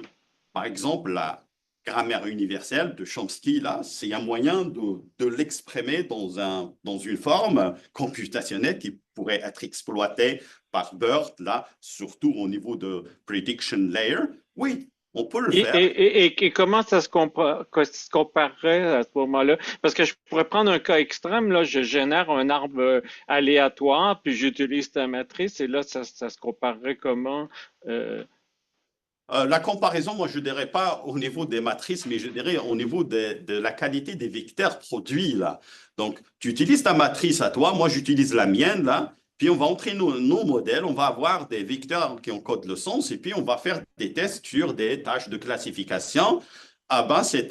Par exemple, la grammaire universelle de Chomsky, là, c'est un moyen de l'exprimer dans une forme computationnelle qui pourrait être exploitée par BERT, là, surtout au niveau de prediction layer. Oui, on peut le faire. Et comment ça se comparerait à ce moment-là? Parce que je pourrais prendre un cas extrême, là, je génère un arbre aléatoire, puis j'utilise ta matrice, et là, ça se comparerait comment? La comparaison, moi, je ne dirais pas au niveau des matrices, mais je dirais au niveau de la qualité des vecteurs produits, là. Donc, tu utilises ta matrice à toi, moi, j'utilise la mienne, là, puis on va entrer nos modèles, on va avoir des vecteurs qui encodent le sens, et puis on va faire des tests sur des tâches de classification. Ah ben, c'est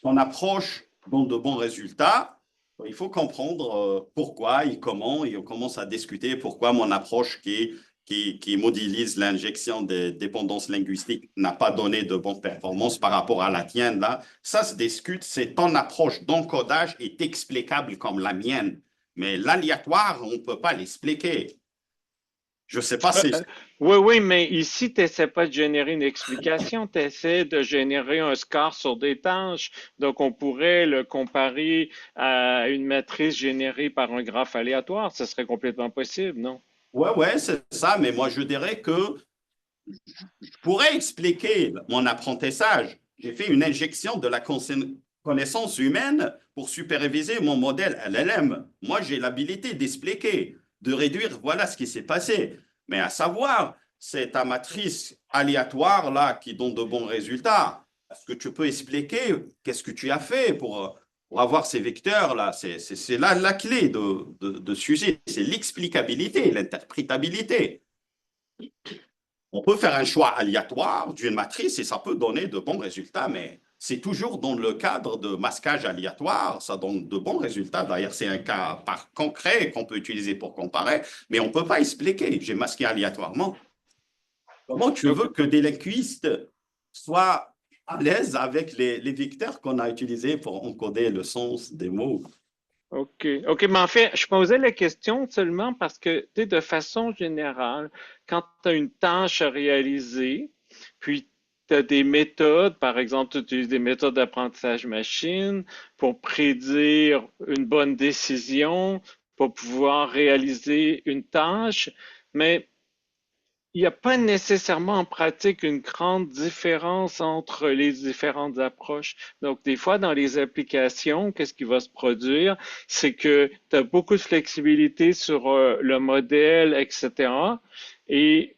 ton approche donne de bons résultats. Il faut comprendre pourquoi et comment, et on commence à discuter pourquoi mon approche qui modélise l'injection des dépendances linguistiques n'a pas donné de bonnes performances par rapport à la tienne, là. Ça se discute, c'est ton approche d'encodage est explicable comme la mienne. Mais l'aléatoire, on ne peut pas l'expliquer. Je ne sais pas si... Oui, mais ici, tu n'essaies pas de générer une explication, tu essaies de générer un score sur des tâches. Donc, on pourrait le comparer à une matrice générée par un graphe aléatoire. Ce serait complètement possible, non? Ouais, c'est ça, mais moi, je dirais que je pourrais expliquer mon apprentissage. J'ai fait une injection de la connaissance humaine pour superviser mon modèle LLM. Moi, j'ai l'habilité d'expliquer, de réduire, voilà ce qui s'est passé. Mais à savoir, c'est ta matrice aléatoire là qui donne de bons résultats. Est-ce que tu peux expliquer qu'est-ce que tu as fait pour avoir ces vecteurs-là? C'est là la clé de ce sujet. C'est l'explicabilité, l'interprétabilité. On peut faire un choix aléatoire d'une matrice et ça peut donner de bons résultats, mais c'est toujours dans le cadre de masquage aléatoire, ça donne de bons résultats. D'ailleurs, c'est un cas concret qu'on peut utiliser pour comparer, mais on ne peut pas expliquer. J'ai masqué aléatoirement. Comment tu veux que des linguistes soient à l'aise avec les vecteurs qu'on a utilisés pour encoder le sens des mots? OK, mais en fait, je posais la question seulement parce que, tu sais, de façon générale, quand tu as une tâche à réaliser, puis tu as des méthodes, par exemple, tu utilises des méthodes d'apprentissage machine pour prédire une bonne décision, pour pouvoir réaliser une tâche, mais il n'y a pas nécessairement en pratique une grande différence entre les différentes approches. Donc, des fois, dans les applications, qu'est-ce qui va se produire? C'est que tu as beaucoup de flexibilité sur le modèle, etc. Et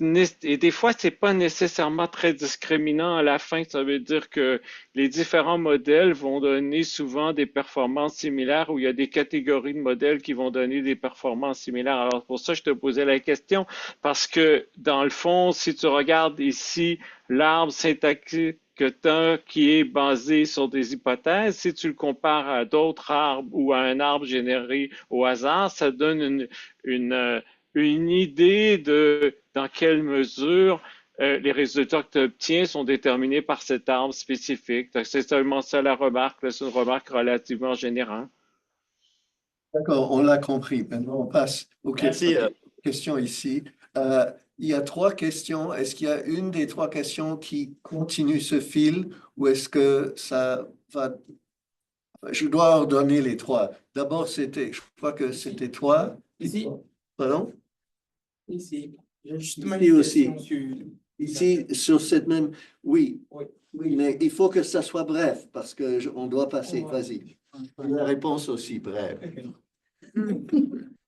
des fois, c'est pas nécessairement très discriminant à la fin. Ça veut dire que les différents modèles vont donner souvent des performances similaires ou il y a des catégories de modèles qui vont donner des performances similaires. Alors, pour ça, je te posais la question parce que, dans le fond, si tu regardes ici l'arbre syntaxique que tu as qui est basé sur des hypothèses, si tu le compares à d'autres arbres ou à un arbre généré au hasard, ça donne une idée de dans quelle mesure les résultats que tu obtiens sont déterminés par cet arbre spécifique. C'est seulement ça la remarque, c'est une remarque relativement générale. D'accord, on l'a compris. Maintenant, on passe aux Merci. questions ici. Il y a 3 questions. Est-ce qu'il y a une des 3 questions qui continue ce fil ou est-ce que ça va... Je dois ordonner les 3. D'abord, je crois que c'était toi. Ici. Pardon? Ici. Ici aussi. Ici, sur cette même... Oui. Oui, mais il faut que ça soit bref parce qu'on doit passer. Vas-y. La réponse aussi brève.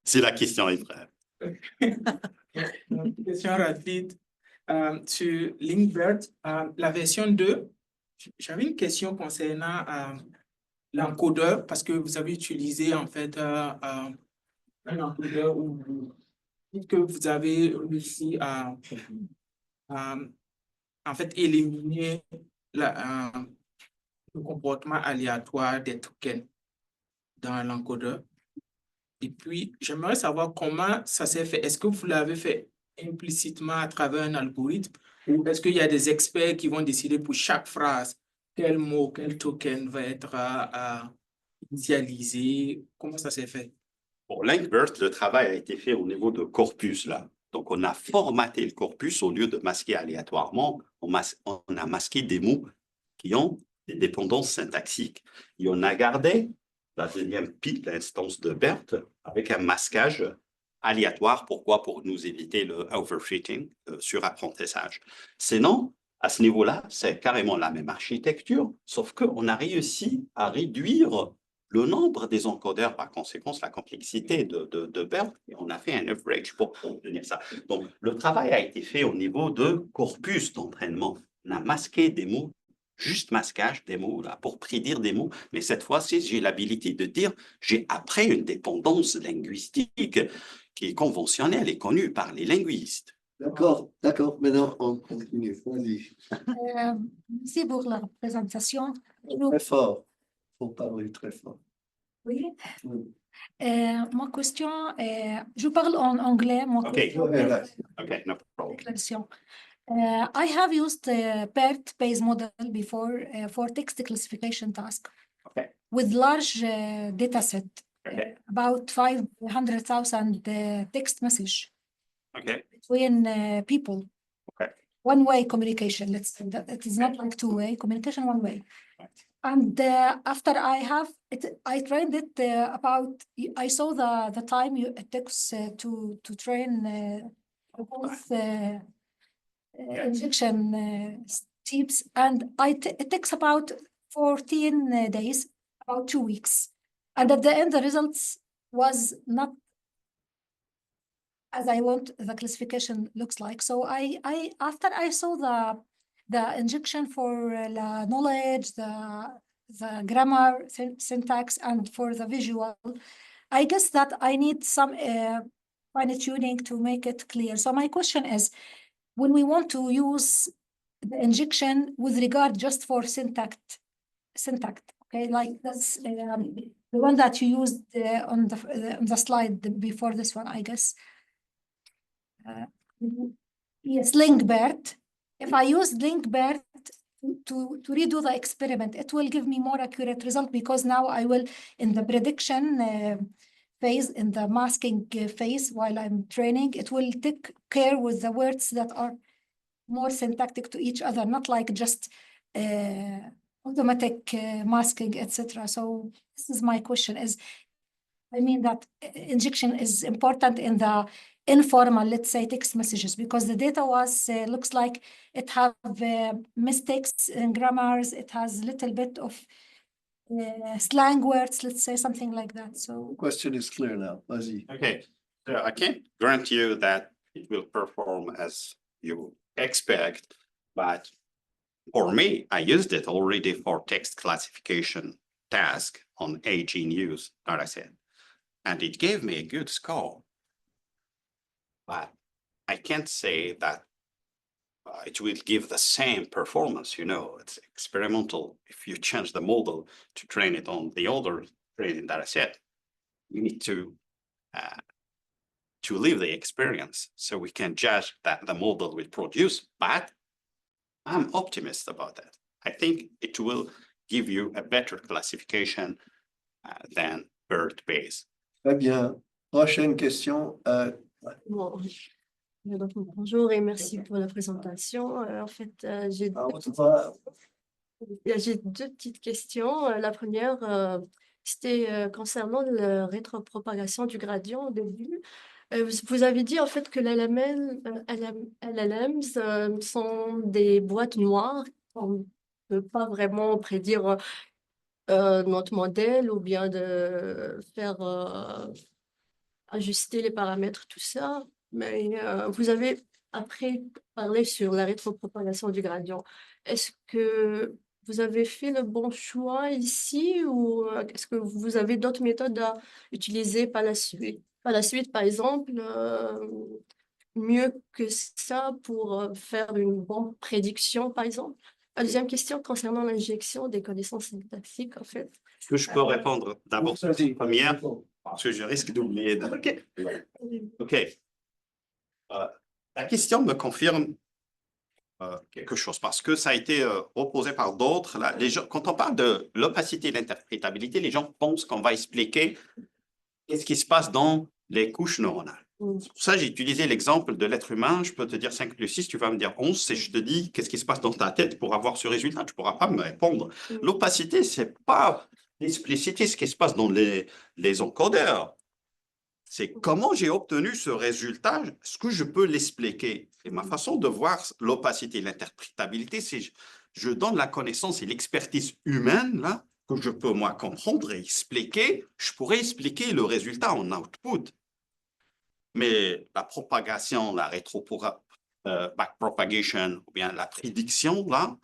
Si la question est brève. Une question rapide. Sur Linkbird, la version 2, j'avais une question concernant l'encodeur parce que vous avez utilisé en fait un encodeur où vous dites que vous avez réussi à en fait éliminer le comportement aléatoire des tokens dans l'encodeur. Et puis, j'aimerais savoir comment ça s'est fait. Est-ce que vous l'avez fait implicitement à travers un algorithme ou est-ce qu'il y a des experts qui vont décider pour chaque phrase quel mot, quel token va être initialisé? Comment ça s'est fait? Pour Linkbird, le travail a été fait au niveau de corpus, là. Donc, on a formaté le corpus au lieu de masquer aléatoirement. On a masqué des mots qui ont des dépendances syntaxiques. Et on a gardé la deuxième pile, l'instance de BERT, avec un masquage aléatoire. Pourquoi? Pour nous éviter le overfitting, surapprentissage. Sinon, à ce niveau-là, c'est carrément la même architecture, sauf qu'on a réussi à réduire le nombre des encodeurs, par conséquent, la complexité de BERT, et on a fait un average pour obtenir ça. Donc, le travail a été fait au niveau de corpus d'entraînement. On a masqué des mots, juste masquage des mots, là, pour prédire des mots, mais cette fois-ci, j'ai l'habilité de dire, j'ai après une dépendance linguistique qui est conventionnelle et connue par les linguistes. D'accord. Maintenant, on continue. Vas-y. Merci pour la présentation. Très fort. Il faut parler très fort. Oui. Ma question, je parle en anglais. Okay, no problem. I have used BERT-based model before for text classification task with large data set, about 500,000 text message between people. One-way communication. It is not like two-way communication. One way. And after I trained it I saw the time it takes to train both injection steps, and it takes about 14 days, about 2 weeks. And at the end, the results was not as I want the classification looks like. So after I saw the injection for the knowledge, the grammar, syntax, and for the visual, I guess that I need some fine tuning to make it clear. So my question is, when we want to use the injection with regard just for syntax, okay, like that's the one that you used on the slide before this one, I guess. Yes, LinkBERT. If I use LinkBERT to redo the experiment, it will give me more accurate result because now I will, in the prediction phase, in the masking phase, while I'm training, it will take care with the words that are more syntactic to each other, not like just automatic masking, etc. So this is my question is, I mean that injection is important in the informal, let's say, text messages, because the data was, looks like it have mistakes in grammars, it has a little bit of slang words, let's say, something like that. So Question is clear now. Vas-y. Okay, so I can't grant you that it will perform as you expect, but for me, I used it already for text classification task on AG News dataset, and it gave me a good score. But I can't say that it will give the same performance, you know, it's experimental. If you change the model to train it on the older training data set, you need to live the experience so we can judge that the model will produce, but I'm optimistic about that. I think it will give you a better classification than BERT-based. Très bien. Prochaine question. Bon. Donc, bonjour et merci pour la présentation. En fait, j'ai deux petites questions. La première, c'était concernant la rétropropagation du gradient au début. Vous avez dit en fait que les LLMs sont des boîtes noires. On ne peut pas vraiment prédire notre modèle ou bien de faire ajuster les paramètres, tout ça. Mais vous avez après parlé sur la rétropropagation du gradient. Est-ce que vous avez fait le bon choix ici ou est-ce que vous avez d'autres méthodes à utiliser par la suite? Par la suite, par exemple, mieux que ça pour faire une bonne prédiction, par exemple. La deuxième question concernant l'injection des connaissances syntaxiques, en fait. Est-ce que je peux répondre d'abord sur la première, parce que je risque d'oublier. OK. OK. La question me confirme quelque chose, parce que ça a été proposé par d'autres. Quand on parle de l'opacité et l'interprétabilité, les gens pensent qu'on va expliquer qu'est-ce qui se passe dans les couches neuronales. Pour ça, j'ai utilisé l'exemple de l'être humain. Je peux te dire 5 plus 6, tu vas me dire 11. Et je te dis qu'est-ce qui se passe dans ta tête pour avoir ce résultat. Tu ne pourras pas me répondre. L'opacité, ce n'est pas l'expliciter ce qui se passe dans les encodeurs. C'est comment j'ai obtenu ce résultat, est-ce que je peux l'expliquer? Et ma façon de voir l'opacité et l'interprétabilité, c'est je donne la connaissance et l'expertise humaine, là, que je peux, moi, comprendre et expliquer. Je pourrais expliquer le résultat en output. Mais la propagation, la backpropagation, ou bien la prédiction, là,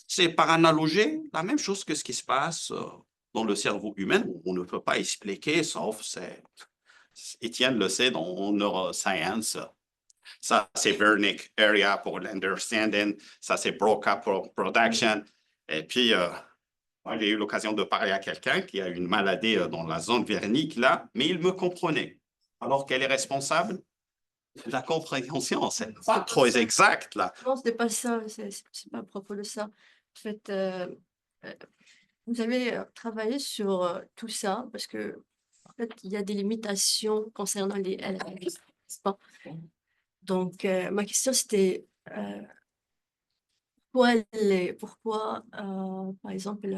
c'est par analogie la même chose que ce qui se passe dans le cerveau humain. On ne peut pas expliquer, sauf, Étienne le sait dans neuroscience. Ça, c'est Wernicke Area pour l'understanding. Ça, c'est Broca pour production. Et puis, moi, j'ai eu l'occasion de parler à quelqu'un qui a une maladie dans la zone Wernicke, là, mais il me comprenait. Alors qu'elle est responsable de la compréhension. C'est pas trop exact, là. Non, ce n'est pas ça. C'est pas à propos de ça. En fait, vous avez travaillé sur tout ça parce que, en fait, il y a des limitations concernant les LLM, n'est-ce pas? Donc, ma question, c'était pourquoi par exemple,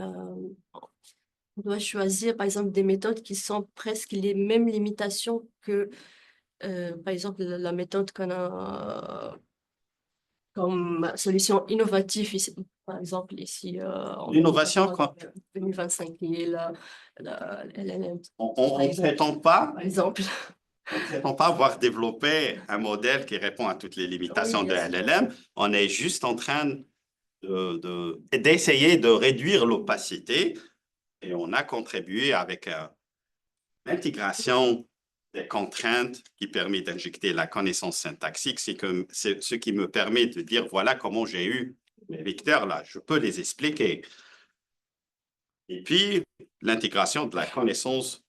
on doit choisir, par exemple, des méthodes qui sont presque les mêmes limitations que, par exemple, la méthode qu'on a comme solution innovative, ici, par exemple, ici. L'innovation, quoi. 2025, On ne prétend pas, par exemple. on ne prétend pas avoir développé un modèle qui répond à toutes les limitations de LLM. On est juste en train d'essayer de réduire l'opacité et on a contribué avec l'intégration des contraintes qui permettent d'injecter la connaissance syntaxique, c'est ce qui me permet de dire, voilà comment j'ai eu les vecteurs là, je peux les expliquer. Et puis, l'intégration de la connaissance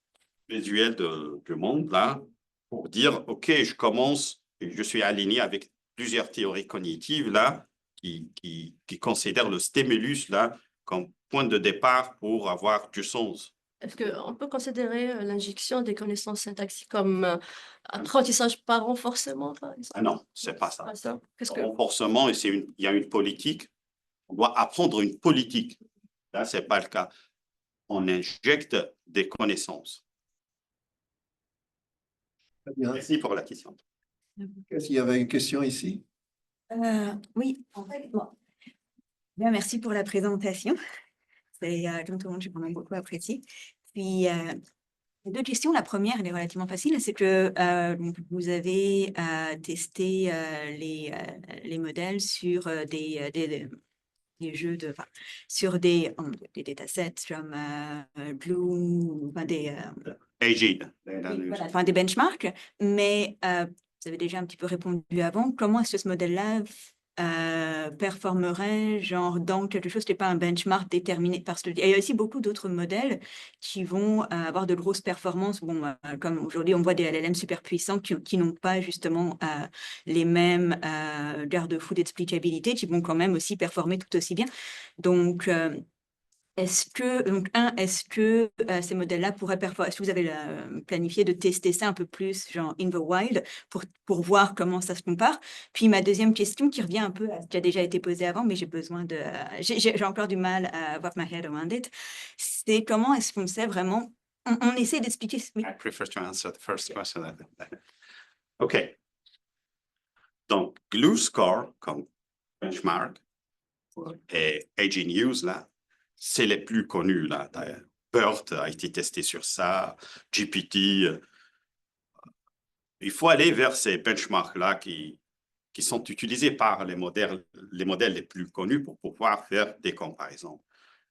visuelle du monde là, pour dire, OK, je commence, et je suis aligné avec plusieurs théories cognitives là, qui considèrent le stimulus là comme point de départ pour avoir du sens. Est-ce qu'on peut considérer l'injection des connaissances syntaxiques comme apprentissage par renforcement, par exemple? Ah non, c'est pas ça. Pas ça. Qu'est-ce que... Renforcement, il y a une politique. On doit apprendre une politique. Là, ce n'est pas le cas. On injecte des connaissances. Très bien. Merci pour la question. Est-ce qu'il y avait une question ici? Oui, en fait, bon. Bien, merci pour la présentation. C'est comme tout le monde, j'ai vraiment beaucoup apprécié. Puis, deux questions. La première, elle est relativement facile, c'est que vous avez testé les modèles sur des jeux enfin, sur des datasets comme Bloom, enfin Agile. voilà, enfin, des benchmarks, mais vous avez déjà un petit peu répondu avant. Comment est-ce que ce modèle-là performerait genre dans quelque chose qui n'est pas un benchmark déterminé? Parce qu'il y a aussi beaucoup d'autres modèles qui vont avoir de grosses performances. Bon, comme aujourd'hui, on voit des LLM super puissants qui n'ont pas justement les mêmes garde-fous d'explicabilité, qui vont quand même aussi performer tout aussi bien. Donc, est-ce que ces modèles-là pourraient performer? Est-ce que vous avez planifié de tester ça un peu plus, genre in the wild, pour voir comment ça se compare? Puis ma deuxième question qui revient un peu à ce qui a déjà été posé avant, mais j'ai besoin de... j'ai encore du mal à wrap my head around it. C'est comment est-ce qu'on sait vraiment... On essaie d'expliquer... Oui. I prefer to answer the first question. OK. Donc, Glue Score comme benchmark et AG News, là, c'est les plus connus, là. BERT a été testé sur ça, GPT. Il faut aller vers ces benchmarks-là qui sont utilisés par les modèles les plus connus pour pouvoir faire des comparaisons.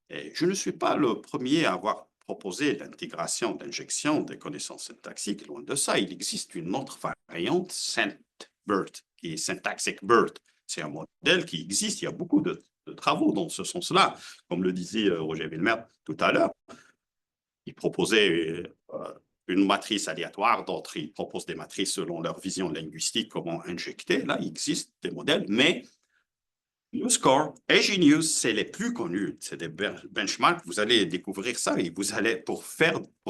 Et je ne suis pas le premier à avoir proposé l'intégration d'injection des connaissances syntaxiques. Loin de ça, il existe une autre variante, SynthBERT, qui est Syntactic BERT. C'est un modèle qui existe, il y a beaucoup de travaux dans ce sens-là. Comme le disait Roger Wilmer tout à l'heure, il proposait une matrice aléatoire, d'autres ils proposent des matrices selon leur vision linguistique, comment injecter. Là, il existe des modèles, mais NewScore et Genius, c'est les plus connus. C'est des benchmarks. Vous allez découvrir ça et vous allez, pour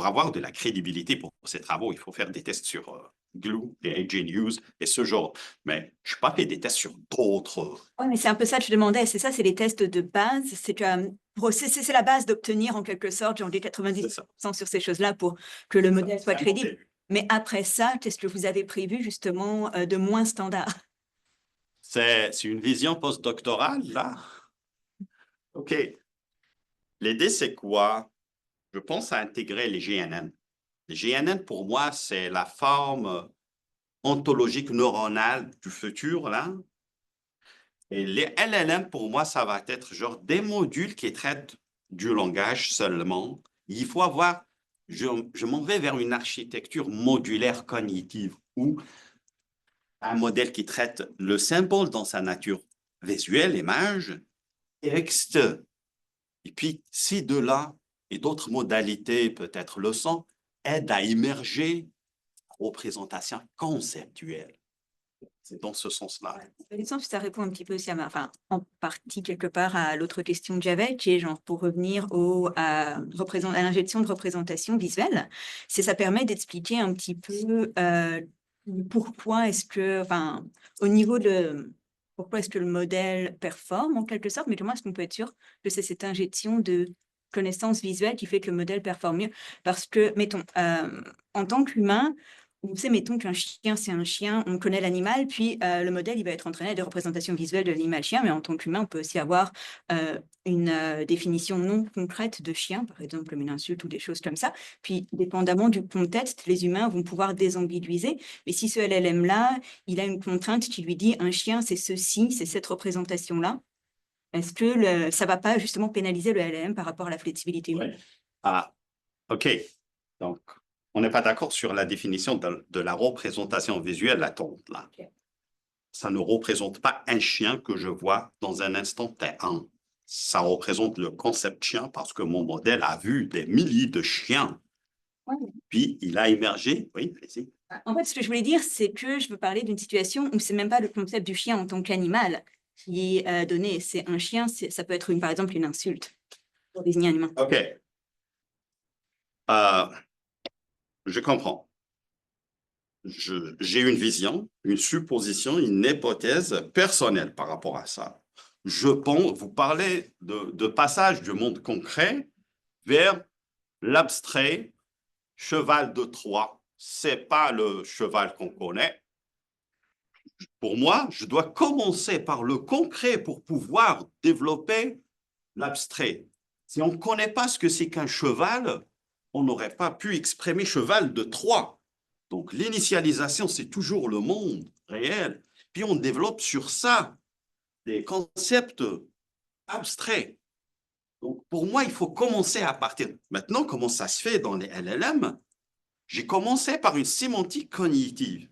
avoir de la crédibilité pour ces travaux, il faut faire des tests sur Glue et Genius et ce genre. Mais je n'ai pas fait des tests sur d'autres. Oui, mais c'est un peu ça que je demandais. C'est ça, c'est les tests de base. C'est la base d'obtenir en quelque sorte, genre des 90% sur ces choses-là pour que le modèle soit crédible. Mais après ça, qu'est-ce que vous avez prévu justement de moins standard? C'est une vision postdoctorale, là? OK. L'idée, c'est quoi? Je pense à intégrer les GNN. Les GNN, pour moi, c'est la forme ontologique neuronale du futur, là. Et les LLM, pour moi, ça va être genre des modules qui traitent du langage seulement. Il faut avoir... Je m'en vais vers une architecture modulaire cognitive où un modèle qui traite le symbole dans sa nature visuelle, image, texte. Et puis, ces deux-là et d'autres modalités, peut-être le son, aident à immerger la représentation conceptuelle. C'est dans ce sens-là. Ça répond un petit peu aussi en partie quelque part à l'autre question que j'avais, qui est genre pour revenir à l'injection de représentation visuelle. Ça permet d'expliquer un petit peu pourquoi est-ce que, au niveau de pourquoi est-ce que le modèle performe en quelque sorte, mais comment est-ce qu'on peut être sûr que c'est cette injection de connaissances visuelles qui fait que le modèle performe mieux? Parce que, mettons, en tant qu'humain, on sait, mettons qu'un chien, c'est un chien, on connaît l'animal, puis le modèle, il va être entraîné à des représentations visuelles de l'animal chien, mais en tant qu'humain, on peut aussi avoir une définition non concrète de chien, par exemple comme une insulte ou des choses comme ça. Puis, dépendamment du contexte, les humains vont pouvoir désambiguiser. Mais si ce LLM-là, il a une contrainte qui lui dit un chien, c'est ceci, c'est cette représentation-là, est-ce que ça ne va pas justement pénaliser le LLM par rapport à la flexibilité? Ah, OK. Donc, on n'est pas d'accord sur la définition de la représentation visuelle, la tonte, là. Ok. Ça ne représente pas un chien que je vois dans un instant T1. Ça représente le concept chien parce que mon modèle a vu des milliers de chiens. Ouais. Puis, il a émergé. Oui, allez-y. En fait, ce que je voulais dire, c'est que je veux parler d'une situation où c'est même pas le concept du chien en tant qu'animal qui est donné. C'est un chien, ça peut être par exemple une insulte pour désigner un humain. OK. Je comprends. J'ai une vision, une supposition, une hypothèse personnelle par rapport à ça. Je pense, vous parlez de passage du monde concret vers l'abstrait cheval de Troie. Ce n'est pas le cheval qu'on connaît. Pour moi, je dois commencer par le concret pour pouvoir développer l'abstrait. Si on ne connaît pas ce que c'est qu'un cheval, on n'aurait pas pu exprimer cheval de Troie. Donc, l'initialisation, c'est toujours le monde réel. Puis, on développe sur ça des concepts abstraits. Donc, pour moi, il faut commencer à partir. Maintenant, comment ça se fait dans les LLM? J'ai commencé par une sémantique cognitive.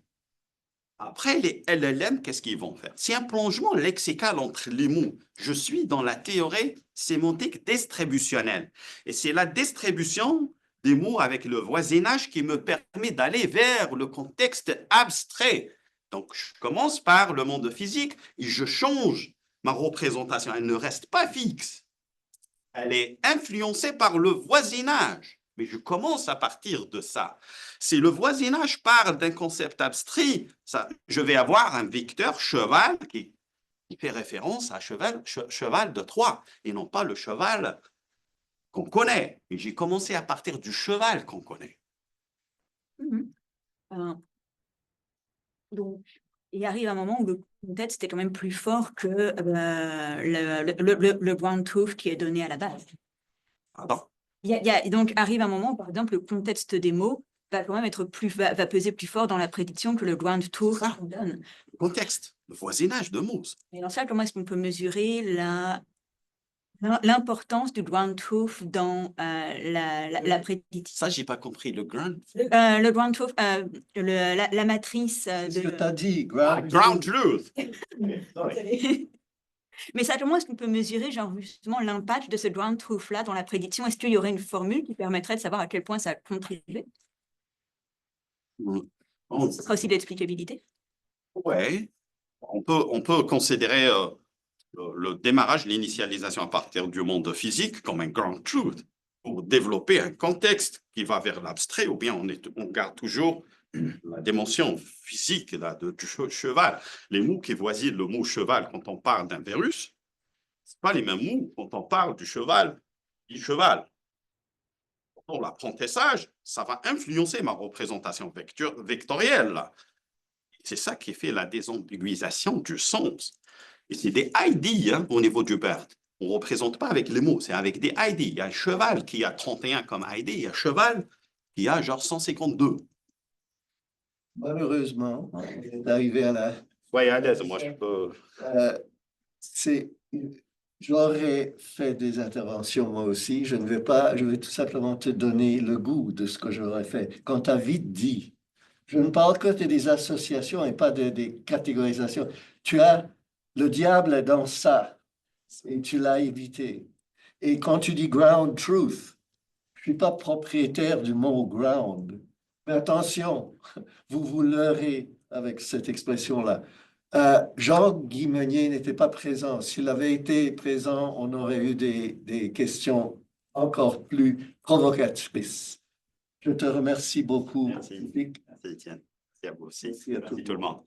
Après, les LLM, qu'est-ce qu'ils vont faire? C'est un plongement lexical entre les mots. Je suis dans la théorie sémantique distributionnelle. Et c'est la distribution des mots avec le voisinage qui me permet d'aller vers le contexte abstrait. Donc, je commence par le monde physique et je change ma représentation. Elle ne reste pas fixe. Elle est influencée par le voisinage. Mais je commence à partir de ça. Si le voisinage parle d'un concept abstrait, je vais avoir un vecteur cheval qui fait référence à cheval de Troie et non pas le cheval qu'on connaît. Et j'ai commencé à partir du cheval qu'on connaît. Donc, il arrive un moment où le contexte était quand même plus fort que le ground truth qui est donné à la base. Pardon? Donc, arrive un moment où, par exemple, le contexte des mots va quand même être va peser plus fort dans la prédiction que le ground truth qu'on donne. Le contexte, le voisinage de mots. Et dans ça, comment est-ce qu'on peut mesurer l'importance du ground truth dans la prédiction? Ça, je n'ai pas compris. Le ground? Le ground truth, la matrice Ce que tu as dit, ground truth. Mais ça, comment est-ce qu'on peut mesurer genre, justement l'impact de ce ground truth-là dans la prédiction? Est-ce qu'il y aurait une formule qui permettrait de savoir à quel point ça a contribué? Ce sera aussi de l'explicabilité. Oui, on peut considérer le démarrage, l'initialisation à partir du monde physique comme un ground truth pour développer un contexte qui va vers l'abstrait, ou bien on garde toujours la dimension physique là, du cheval. Les mots qui voisinent le mot cheval quand on parle d'un virus, ce pas les mêmes mots quand on parle du cheval. Pour l'apprentissage, ça va influencer ma représentation vectorielle. C'est ça qui fait la désambiguisation du sens. Et c'est des ID au niveau du BERT. On ne représente pas avec les mots, c'est avec des ID. Il y a un cheval qui a 31 comme ID, il y a un cheval qui a genre 152. Malheureusement, on est arrivé à la... Soyez à l'aise, moi je peux... J'aurais fait des interventions moi aussi. Je vais tout simplement te donner le goût de ce que j'aurais fait. Quand tu as vite dit, je ne parle que des associations et pas des catégorisations. Le diable est dans ça et tu l'as évité. Et quand tu dis ground truth, je ne suis pas propriétaire du mot ground. Mais attention, vous leurrez avec cette expression-là. Jean-Guy Meunier n'était pas présent. S'il avait été présent, on aurait eu des questions encore plus provocatrices. Je te remercie beaucoup. Merci. Merci Étienne. Merci à vous aussi. Merci à tout le monde.